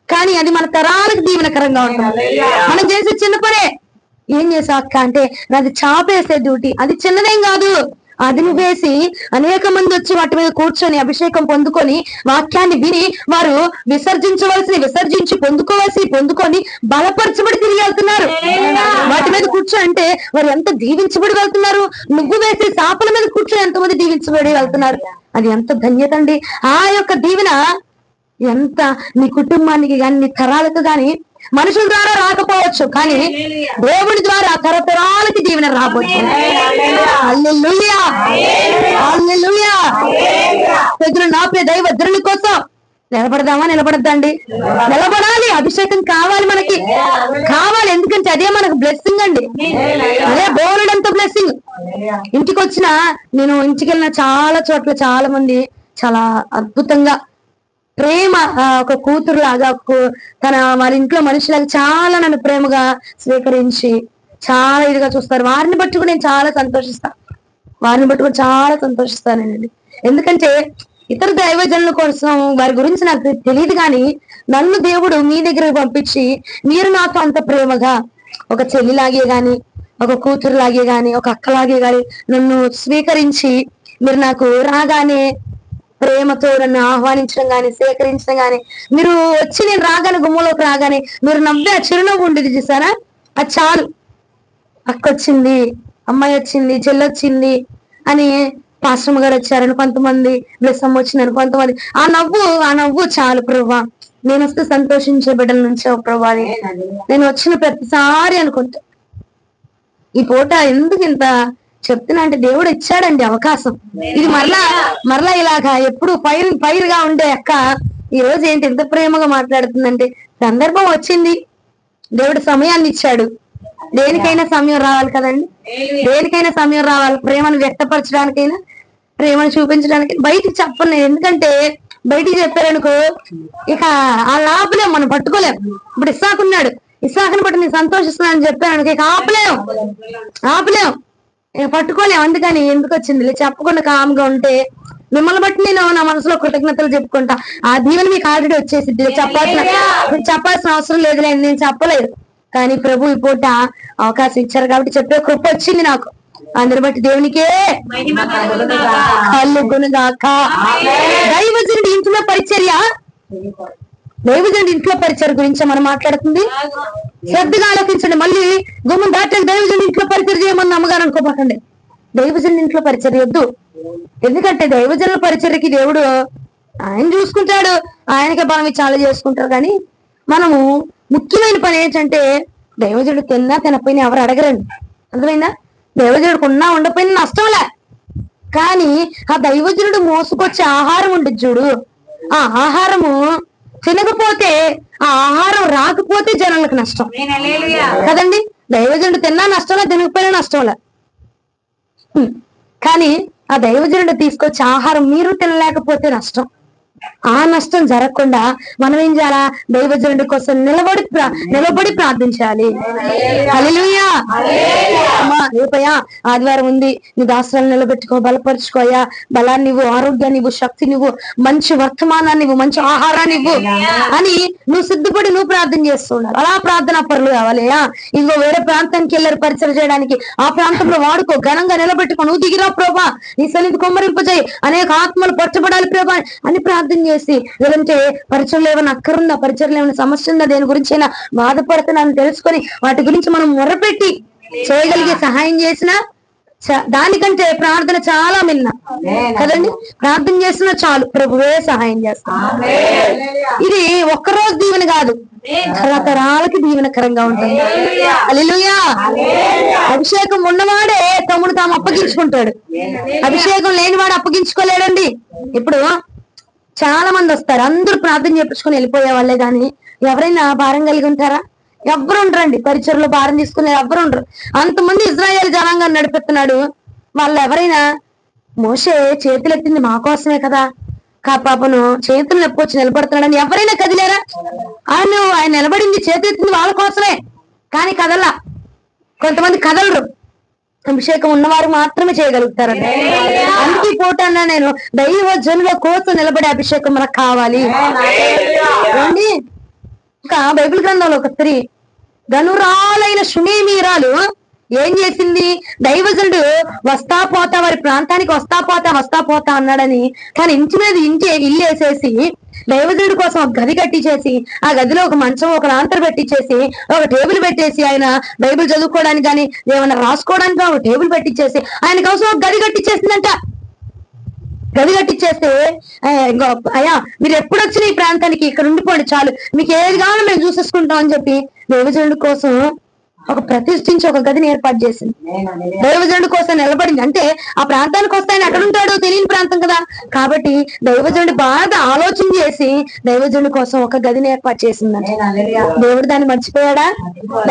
Speaker 1: కానీ అది మన తరాలకు దీవెనకరంగా ఉంటుంది. మనం చేసే చిన్న పనే, ఏం చేసా అక్క అంటే నాది చాపేసే డ్యూటీ, అది చిన్నదేం కాదు, అది నువ్వేసి అనేక మంది వచ్చి వాటి మీద కూర్చొని అభిషేకం పొందుకొని వాక్యాన్ని విని వారు విసర్జించి పొందుకొని బలపరచబడి తిరిగి వెళ్తున్నారు. వాటి మీద కూర్చో అంటే వారు ఎంత దీవించబడి వెళ్తున్నారు. నువ్వు వేసి చాపల మీద కూర్చొని ఎంతమంది దీవించబడి వెళ్తున్నారు. అది ఎంత ధన్యత అండి. ఆ యొక్క దీవెన ఎంత నీ కుటుంబానికి గాని నీ తరాలకు గాని మనుషుల ద్వారా రాకపోవచ్చు, కానీ దేవుడి ద్వారా తరతరాలకి దీవెన రాబోతుంది. హల్లెలూయా, హల్లెలూయా. ప్రజలు నాపే దైవజనుల కోసం నిలబడదామా? నిలబడద్దండి, నిలబడాలి. అభిషేకం కావాలి, మనకి కావాలి. ఎందుకంటే అదే మనకు బ్లెస్సింగ్ అండి, అదే బోలెడంత బ్లెస్సింగ్. ఇంటికి వచ్చిన నేను ఇంటికి వెళ్ళిన చాలా చోట్ల చాలా మంది చాలా అద్భుతంగా ప్రేమ, ఒక కూతురు లాగా తన వాళ్ళ ఇంట్లో మనుషులకు చాలా నన్ను ప్రేమగా స్వీకరించి చాలా ఇదిగా చూస్తారు. వారిని బట్టి కూడా నేను చాలా సంతోషిస్తానండి. ఎందుకంటే ఇతర దైవజనుల కోసం వారి గురించి నాకు తెలియదు, కానీ నన్ను దేవుడు మీ దగ్గరకు పంపించి మీరు నాతో అంత ప్రేమగా ఒక చెల్లిలాగే గాని, ఒక కూతురులాగే గాని, ఒక అక్కలాగే గాని నన్ను స్వీకరించి మీరు నాకు రాగానే ప్రేమతో నన్ను ఆహ్వానించడం గాని, సేకరించడం గాని, మీరు వచ్చి నేను రాగానే గుమ్మలోకి రాగానే మీరు నవ్వే ఆ చిరునవ్వు ఉండేది చూసారా, అది చాలు. అక్క వచ్చింది, అమ్మాయి వచ్చింది, చెల్లి వచ్చింది అని, పాస్టమ్ గారు వచ్చారని కొంతమంది, బ్లెస్సమ్మ వచ్చిందని కొంతమంది, ఆ నవ్వు చాలు ప్రభా, నేను వస్తే సంతోషించే బిడ్డల నుంచి ప్రభా అని నేను వచ్చిన ప్రతిసారి అనుకుంటా. ఈ పూట ఎందుకు ఇంత చెప్తున్నా అంటే దేవుడు ఇచ్చాడండి అవకాశం. ఇది మరలా ఇలాగా ఎప్పుడు ఫైర్ గా ఉండే అక్క ఈ రోజు ఏంటి ఎంత ప్రేమగా మాట్లాడుతుందంటే, సందర్భం వచ్చింది, దేవుడు సమయాన్ని ఇచ్చాడు. దేనికైనా సమయం రావాలి కదండి, దేనికైనా సమయం రావాలి. ప్రేమను వ్యక్తపరచడానికైనా, ప్రేమను చూపించడానికి. బయటికి చెప్పను, ఎందుకంటే బయటికి చెప్పారనుకో ఇక ఆ లాభలేం, మనం పట్టుకోలేం. ఇప్పుడు ఇస్సాకున్నాడు, ఇస్సాకుని బట్టి నేను సంతోషిస్తున్నానని చెప్పాను, ఇక ఆపలేం, పట్టుకోలేం. అందుకని ఎందుకు వచ్చింది చెప్పకుండా కామ్గా ఉంటే మిమ్మల్ని బట్టి నేను నా మనసులో కృతజ్ఞతలు చెప్పుకుంటా. ఆ దీవెన మీకు ఆల్రెడీ వచ్చేసింది, చెప్పాల్సిన అవసరం లేదులే, నేను చెప్పలేదు. కానీ ప్రభు ఈ పూట అవకాశం ఇచ్చారు కాబట్టి చెప్పే కృప వచ్చింది నాకు. అందరి బట్టి దేవునికే కలుగునుగాక. దైవజనుడి ఇంట్లో పరిచర్య గురించి మనం మాట్లాడుతుంది. శ్రద్ధగా ఆలోచించండి. మళ్ళీ గుమ్మం దాటాక దైవజనుడి ఇంట్లో పరిచర్య చేయమని అమ్మగారు అనుకోబోకండి. దైవజనుడి ఇంట్లో పరిచర్య వద్దు. ఎందుకంటే దైవజనుల పరిచర్యకి దేవుడు ఆయన చూసుకుంటాడు, ఆయనకే బలం ఇచ్చి చాలా చేసుకుంటారు. కానీ మనము ముఖ్యమైన పని ఏంటంటే దైవజనుడు తిన్నా తినపోయినా ఎవరు అడగరండి. అర్థమైందా? దైవజనుడికి ఉన్నా ఉండపోయినా నష్టంలే, కానీ ఆ దైవజనుడు మోసుకొచ్చే ఆహారం ఉంటుంది చూడు, ఆ ఆహారము తినకపోతే, ఆ ఆహారం రాకపోతే జనాలకు నష్టం కదండి. దైవజనుడు తిన్నా నష్టంలే, తినకపోయినా నష్టంలే. కానీ ఆ దైవజనుడు తీసుకొచ్చే ఆహారం మీరు తినలేకపోతే నష్టం. ఆ నష్టం జరగకుండా మనం ఏం చేయాలా? దైవజనుడి కోసం నిలబడి ప్రార్థించాలి. హల్లెలూయా. అమ్మా రేపయ్యా ఆదివారం ఉంది, నీ దాసరాలు నిలబెట్టుకో, బలపరుచుకోయా, బలాన్ని ఇవ్వు, ఆరోగ్యాన్ని ఇవ్వు, శక్తిని ఇవ్వు, మంచి వర్తమానాన్ని ఇవ్వు, మంచి ఆహారాన్ని ఇవ్వు అని నువ్వు సిద్ధపడి నువ్వు ప్రార్థన చేస్తున్నావు. అలా ప్రార్థన పరులు కావాలయ్యా. ఇంకో వేరే ప్రాంతానికి వెళ్ళారు పరిచయం చేయడానికి, ఆ ప్రాంతంలో వాడుకో, ఘనంగా నిలబెట్టుకో, నువ్వు దిగిరా ప్రభా, నీ సన్నిధి కొమ్మరింపజేయి, అనేక ఆత్మలు పట్టబడాలి ప్రభా అని ప్రార్థన చేసి, లేదంటే పరిచయం ఏమైనా అక్కరుందా, పరిచయం ఏమైనా సమస్య ఉందా, దేని గురించి అయినా బాధపడుతున్నాను తెలుసుకొని వాటి గురించి మనం మొరపెట్టి చేయగలిగే సహాయం చేసిన దానికంటే ప్రార్థన చాలా మిన్న కదండి. ప్రార్థన చేసినా చాలు, ప్రభువే సహాయం చేస్తాడు. ఇది ఒక్కరోజు దీవెన కాదు, తరతరాలకి దీవెనకరంగా ఉంటుంది. హల్లెలూయా. అభిషేకం ఉన్నవాడే తమ్ముడు తాము అప్పగించుకుంటాడు, అభిషేకం లేనివాడు అప్పగించుకోలేడండి. ఇప్పుడు చాలా మంది వస్తారు, అందరూ ప్రార్థన చేపించుకొని వెళ్ళిపోయే వాళ్ళే గాని ఎవరైనా భారం కలిగి ఉంటారా? ఎవ్వరు ఉండరండి. పరిచయలో భారం తీసుకునే ఎవ్వరు ఉండరు. అంతమంది ఇజ్రాయేల్ జనాంగాన్ని నడిపిస్తున్నాడు. వాళ్ళు ఎవరైనా మోషే చేతులెత్తింది మా కోసమే కదా, పాపను చేతులు నొప్పొచ్చి నిలబడుతున్నాడని ఎవరైనా కదిలేరా? ఆయన నిలబడింది చేతులెత్తింది వాళ్ళ కోసమే, కానీ కదలా. కొంతమంది కదలరు, అభిషేకం ఉన్నవారు మాత్రమే చేయగలుగుతారండి. అందుకే పోటన్నా నేను దైవజనుల కోసం నిలబడే అభిషేకం మనకు కావాలి. ఇంకా బైబిల్ గ్రంథంలో ఒక స్త్రీ ధనురాలైన షునేమీరాలు ఏం చేసింది? దైవజనుడు వస్తా పోతా వారి ప్రాంతానికి వస్తా పోతా అన్నాడని కానీ ఇంటి మీద ఇల్లు వేసేసి దైవజనుడి కోసం ఒక గది కట్టించేసి, ఆ గదిలో ఒక మంచం, ఒక లాంతర్ పెట్టించేసి, ఒక టేబుల్ పెట్టేసి, ఆయన బైబిల్ చదువుకోవడానికి కానీ ఏమైనా రాసుకోవడానికి ఒక టేబుల్ పెట్టించేసి ఆయన కోసం ఒక గది కట్టించేసిందంట. గది కట్టించేస్తే, అయ్యా మీరు ఎప్పుడు వచ్చిన ఈ ప్రాంతానికి ఇక్కడ ఉండిపోండి చాలు, మీకు ఏది కావాలో మేము చూసేసుకుంటాం అని చెప్పి దైవజనుడి కోసం ఒక ప్రతిష్ఠించి ఒక గదిని ఏర్పాటు చేసింది. దైవజనుడి కోసం నిలబడింది. అంటే ఆ ప్రాంతానికి వస్తే ఆయన ఎక్కడ ఉంటాడో తెలియని ప్రాంతం కదా, కాబట్టి దైవజనుడి బాగా ఆలోచన చేసి దైవజనుడి కోసం ఒక గదిని ఏర్పాటు చేసిందంట. దేవుడు దాన్ని మర్చిపోయాడా?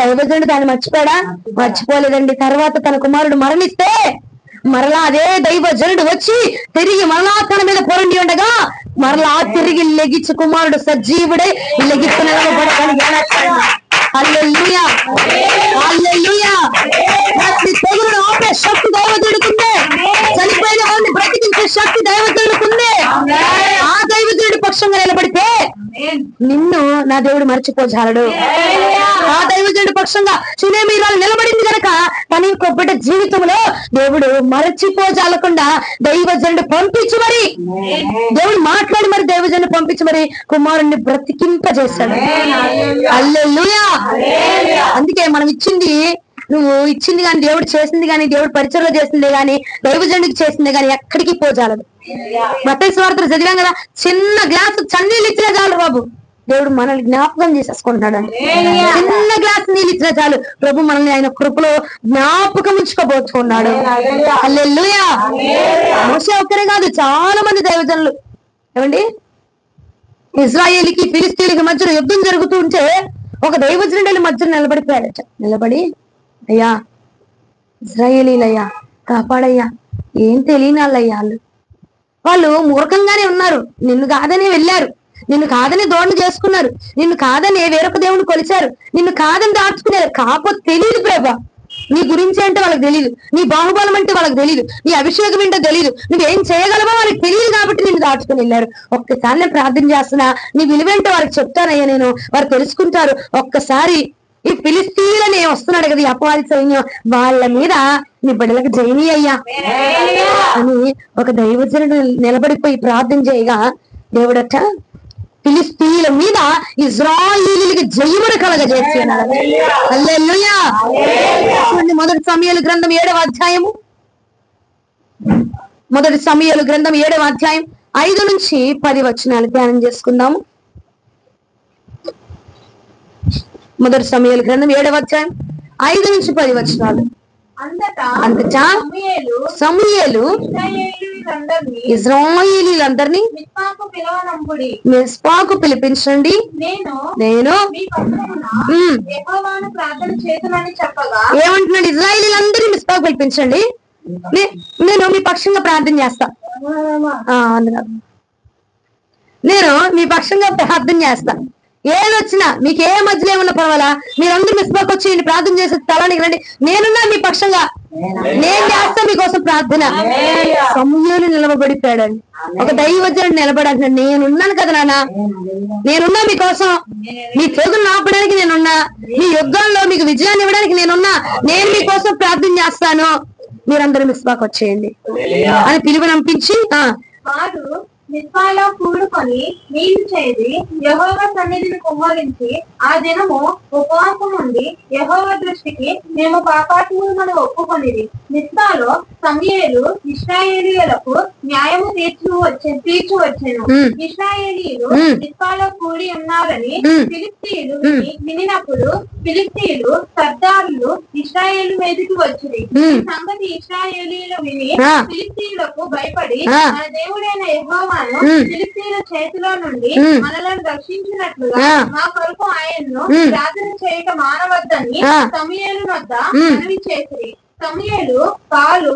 Speaker 1: దైవజనుడు దాన్ని మర్చిపోయాడా? మర్చిపోలేదండి. తర్వాత తన కుమారుడు మరణిస్తే మరలా అదే దైవజనుడు వచ్చి తిరిగి మరలా తన మీద పొరండి ఉండగా మరలా తిరిగి లెగిచ్చి కుమారుడు సజీవుడే లెగిచ్చి నిలబడగలిగాడు. హల్లెలూయా. హల్లెలూయా. తెగులును ఆపే శక్తి దైవజనుడికుందే, చనిపోయిన వాడిని బ్రతికించే శక్తి దైవజనుడికుందే. ఆ దైవజనుడి పక్షంగా నిలబడితే నిన్ను నా దేవుడు మర్చిపోజాలడు. ఆ దైవజనుడి పక్షంగా షునేమీరాలు నిలబడింది కనుక తన యొక్క బిడ్డ జీవితంలో దేవుడు మరచిపోజాలకుండా దైవజనుడు పంపించి మరి, దేవుడు మాట్లాడి మరి దైవజనుడు పంపించి మరి కుమారుణ్ణి బ్రతికింపజేశాడు. హల్లెలూయా. అందుకే మనం నువ్వు ఇచ్చింది కానీ, దేవుడు చేసింది కానీ, దేవుడు పరిచయంలో చేసిందే గాని, దైవజనుడికి చేసిందే గాని ఎక్కడికి పోజాలదు. మత్తయి సువార్తలో చదివాం కదా, చిన్న గ్లాసు చన్నీళ్ళు ఇచ్చినా చాలు బాబు, దేవుడు మనల్ని జ్ఞాపకం చేసేసుకుంటున్నాడు. చిన్న గ్లాస్ నీళ్ళు ఇచ్చినా చాలు, ప్రభు మనల్ని ఆయన కృపలో జ్ఞాపకం ఉంచుకోబోతున్నాడు. హల్లెలూయా. మోషే ఒక్కరే కాదు, చాలా మంది దైవజనులు. ఏమండి, ఇజ్రాయేలీకి ఫిలిస్తీన్లకి మధ్యలో యుద్ధం జరుగుతూ ఉంటే ఒక దైవజనుడి మధ్య నిలబడిపోయాడట. నిలబడి, అయ్యా ఇజ్రాయేలీలయ్యా కాపాడయ్యా, ఏం తెలియని వాళ్ళయ్యా, వాళ్ళు మూర్ఖంగానే ఉన్నారు, నిన్ను కాదని వెళ్ళారు, నిన్ను కాదని దోణి చేసుకున్నారు, నిన్ను కాదని వేరొక దేవుని కొలిచారు, నిన్ను కాదని దాచుకున్నారు. కాకపోతే తెలియదు ప్రభా, నీ గురించి అంటే వాళ్ళకి తెలియదు, నీ బాహుబలం అంటే వాళ్ళకి తెలియదు, నీ అభిషేకం ఏంటో తెలియదు, నువ్వేం చేయగలవో వాళ్ళకి తెలియదు కాబట్టి నిన్ను దాచుకుని వెళ్ళారు. ఒక్కసారి నేను ప్రార్థన చేస్తున్నా, నీ విలువేంటో వాళ్ళకి చెప్తానయ్యా నేను, వారు తెలుసుకుంటారు. ఒక్కసారి ఈ ఫిలిస్తీన్లని వస్తున్నాడు కదా, ఈ అపవాది సైన్యం, వాళ్ళ మీద నీ బిడ్డలకు జయని అయ్యా అని ఒక దైవజనుడు నిలబడిపోయి ప్రార్థన చేయగా దేవుడట ఫిలిస్తీన్ల మీద ఇజ్రాయేలీయులకు జయమును కలగజేసి అన్నాడు. హల్లెలూయా. మొదటి సమూయేలు గ్రంథం 7వ అధ్యాయము, మొదటి సమూయేలు గ్రంథం 7వ అధ్యాయం 5 నుంచి 10 వచనాలు ధ్యానం చేసుకుందాము. మొదటి సమూయేలు గ్రంథం 7వ అధ్యాయం 5 నుంచి 10 వచనాలు. అంతటా సమూయేలు ఇజ్రాయేలీయులందరినీ మిస్పాకు పిలిపించండి, నేను ఏమంటున్నాడు? ఇజ్రాయేలీయులందరినీ మిస్పాకు పిలిపించండి, నేను మీ పక్షంగా ప్రార్థన చేస్తా. నేను మీ పక్షంగా ప్రార్థన చేస్తా. ఏదొచ్చినా మీకు ఏ మధ్యలో ఏమన్నా పర్వాలా, మీరందరూ మిస్బాక్ వచ్చి ప్రార్థన చేసే స్థలానికి రండి, నేనున్నా మీ పక్షంగా, నేను చేస్తా మీకోసం ప్రార్థన. సమూయేలు నిలబడిపోయాడండి. ఒక దైవజనుడు నిలబడాలి, నేనున్నాను కదా నాన్న, నేనున్నా మీకోసం, మీ తెగులు ఆపడానికి నేనున్నా, మీ యుద్ధాల్లో మీకు విజయాన్ని ఇవ్వడానికి నేనున్నా, నేను మీకోసం ప్రార్థన చేస్తాను, మీరందరూ మిస్బాక్ వచ్చేయండి అని పిలుపునంపించి
Speaker 2: వారు మిస్పాలో కూడుకొని నీళ్లు చేసి యెహోవా సన్నిధిని కుమ్మరించి ఆ దినము ఉపవాసం ఉండి యెహోవా దృష్టికి మేము పాపాత్ములమని ఒప్పుకొనిది. మిస్పాలో సమూయేలు ఇశ్రాయేలీయులకు న్యాయము తీర్చు వచ్చెను. ఇశ్రాయేలీయులు మిస్పాలో కూడి ఉన్నారని ఫిలిష్తీయులు వినినప్పుడు ఫిలిష్తీయులు సర్దారులు ఇశ్రాయేలు మీదకి వచ్చింది. ఈ సంగతి ఇశ్రాయేలీయులు విని ఫిలిష్తీయులకు భయపడి మన దేవుడైన యెహోవాను ఫిలిష్తీయుల చేతిలో నుండి మనలను రక్షించినట్లుగా మా కొరకు ఆయన్ను ప్రార్థన చేయక మానవద్దని సమూయేలు వద్ద మనవి చేసిరి. సమూయేలు పాలు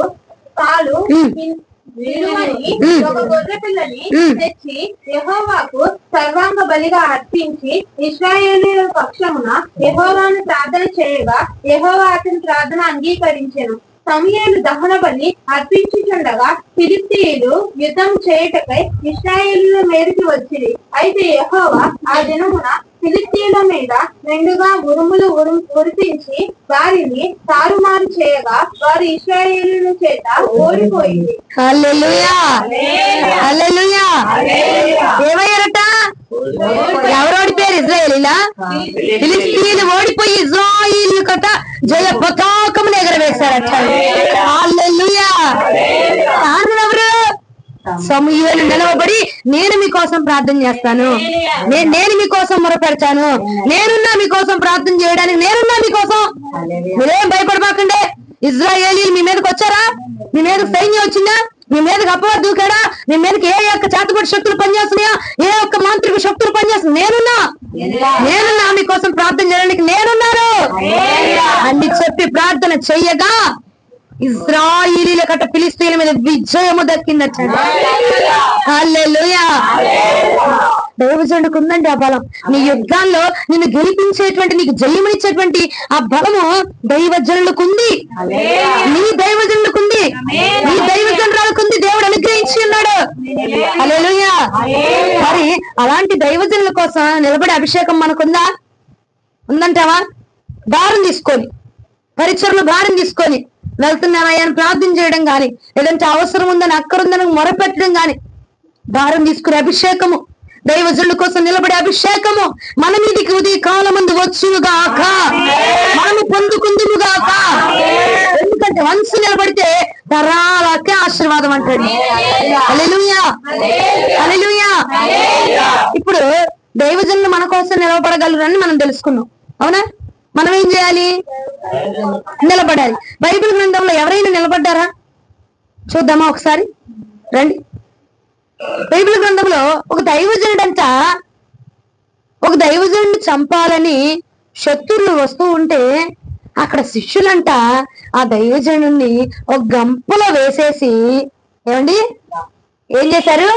Speaker 2: ఒక గొర్రె పిల్లని తెచ్చి యెహోవాకు సర్వాంగ బలిగా అర్పించి ఇశ్రాయేలీయుల పక్షమున యెహోవాను ప్రార్థన చేయగా యెహోవా అతని ప్రార్థన అంగీకరించెను. సమూయేలు దహన బలి అర్పించుచుండగా ఫిలిష్తీయులు యుద్ధం చేయుటకై ఇశ్రాయేలీయుల మీదకి వచ్చింది. అయితే యెహోవా ఆ దినమున ఫిలిష్తీయుల మీద మెండుగా ఉరుములు కురిపించి వారిని తారుమారు చేయగా వారు ఇశ్రాయేలీయుల చేత ఓడిపోయింది.
Speaker 1: హల్లెలూయా, హల్లెలూయా. ఏమయ్యారట? ఎవరు ఓడిపోయారు? ఇశ్రాయేలీలా? ఫిలిష్తీయులు ఓడిపోయి ఇశ్రాయేలు కథ జయ పతాకమును ఎగరవేశారట. హల్లెలూయా. కారణం ఎవరు? సమూయేలు నిలవబడి నేను మీకోసం ప్రార్థన చేస్తాను, నేను మీకోసం మొరపెడతాను, నేనున్నా మీకోసం ప్రార్థన చేయడానికి, నేనున్నా మీకోసం, మీరేం భయపడబాకండి. ఇశ్రాయేలీయులు మీ మీదకి వచ్చారా? మీ మీదకి సైన్యం వచ్చిందా? మీ మీదకి అపవాది దూకాడా? మీ మీదకి ఏ యొక్క చేతబడి శక్తులు పనిచేస్తున్నాయా? ఏ ఒక్క మాంత్రిక శక్తులు పనిచేస్తున్నాయి? నేనున్నా మీకోసం ప్రార్థన చేయడానికి నేనున్నాను అని చెప్పి ప్రార్థన చెయ్యగా ఇశ్రాయేలీయుల కట్ట ఫిలిష్తీయుల మీద విజయము దక్కిందట. హల్లెలూయా. దైవజనుడికి ఉందండి ఆ బలం. నీ యుద్ధాల్లో నిన్ను గెలిపించేటువంటి, నీకు జయమునిచ్చేటువంటి ఆ బలము దైవజనులకు ఉంది. నీ దైవజనులకు ఉంది, నీ దైవజనురాలకు ఉంది. దేవుడు అనుగ్రహించి ఉన్నాడు. హల్లెలూయా. మరి అలాంటి దైవజనుల కోసం నిలబడే అభిషేకం మనకుందా? ఉందంటావా? భారం తీసుకొని, పరిచర్లు భారం తీసుకొని వెళ్తున్నావా అని ప్రార్థన చేయడం గాని, లేదంటే అవసరం ఉందని అక్కరుందని మొరపెట్టడం గాని, భారం తీసుకునే అభిషేకము, దైవజనుల కోసం నిలబడే అభిషేకము మన మీదికి ఉదయ కాలమందు వచ్చునుగాక, మనము పొందుకుందుముగాక. ఎందుకంటే వన్స్ నిలబడితే తరాలకే ఆశీర్వాదం అంటాడు. హల్లెలూయా, హల్లెలూయా. ఇప్పుడు దైవజనులు మన కోసం నిలబడగలరని మనం తెలుసుకున్నాం, అవునా? మనం ఏం చేయాలి? నిలబడాలి. బైబిల్ గ్రంథంలో ఎవరైనా నిలబడ్డారా? చూద్దామా ఒకసారి, రండి. బైబిల్ గ్రంథంలో ఒక దైవజనుడంట, ఒక దైవజనుడిని చంపాలని శత్రువులు వస్తూ ఉంటే అక్కడ శిష్యులంట ఆ దైవజనుడిని ఒక గంపలో వేసేసి, ఏమండి ఏం చేశారు?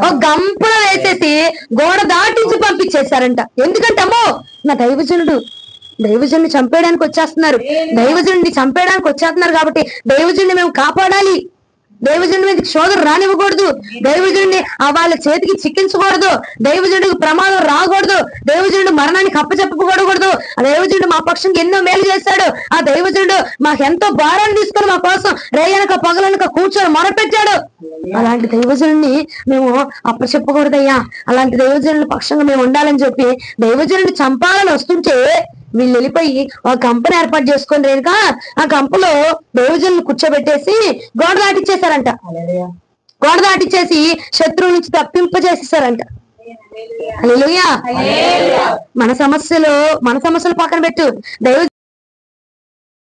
Speaker 1: ఒక గంపలో వేసేసి గోడ దాటించి పంపించేశారంట. ఎందుకంటే అమ్మో నా దైవజనుడిని చంపేయడానికి వచ్చేస్తున్నారు, దైవజనుడిని చంపేయడానికి వచ్చేస్తున్నారు కాబట్టి దైవజనుడిని మేము కాపాడాలి, దైవజనుడి మీద శోధన రానివ్వకూడదు, దైవజనుడిని వాళ్ళ చేతికి చిక్కించకూడదు, దైవజనుడికి ప్రమాదం రాకూడదు, దైవజనుడు మరణానికి అప్పచెప్పకూడదు, ఆ దైవజనుడు మా పక్షంకి ఎన్నో మేలు చేశాడు, ఆ దైవజనుడు మాకెంతో భారాన్ని తీసుకొని మా కోసం రేయనక పగలనక కూర్చొని మొరపెట్టాడు, అలాంటి దైవజనుడిని మేము అప్పచెప్పకూడదయ్యా, అలాంటి దైవజనుల పక్షంగా మేము ఉండాలని చెప్పి దైవజనుడిని చంపాలని వస్తుంటే వీళ్ళు వెళ్ళిపోయి ఒక గంపను ఏర్పాటు చేసుకొని రేనుక ఆ గంపలో దైవజనులు కూర్చోబెట్టేసి గోడ దాటిచ్చేసారంట. గోడ దాటిచ్చేసి శత్రువు నుంచి తప్పింపజేసేసారంట. హల్లెలూయా. మన సమస్యలు పక్కన పెట్టు, దైవ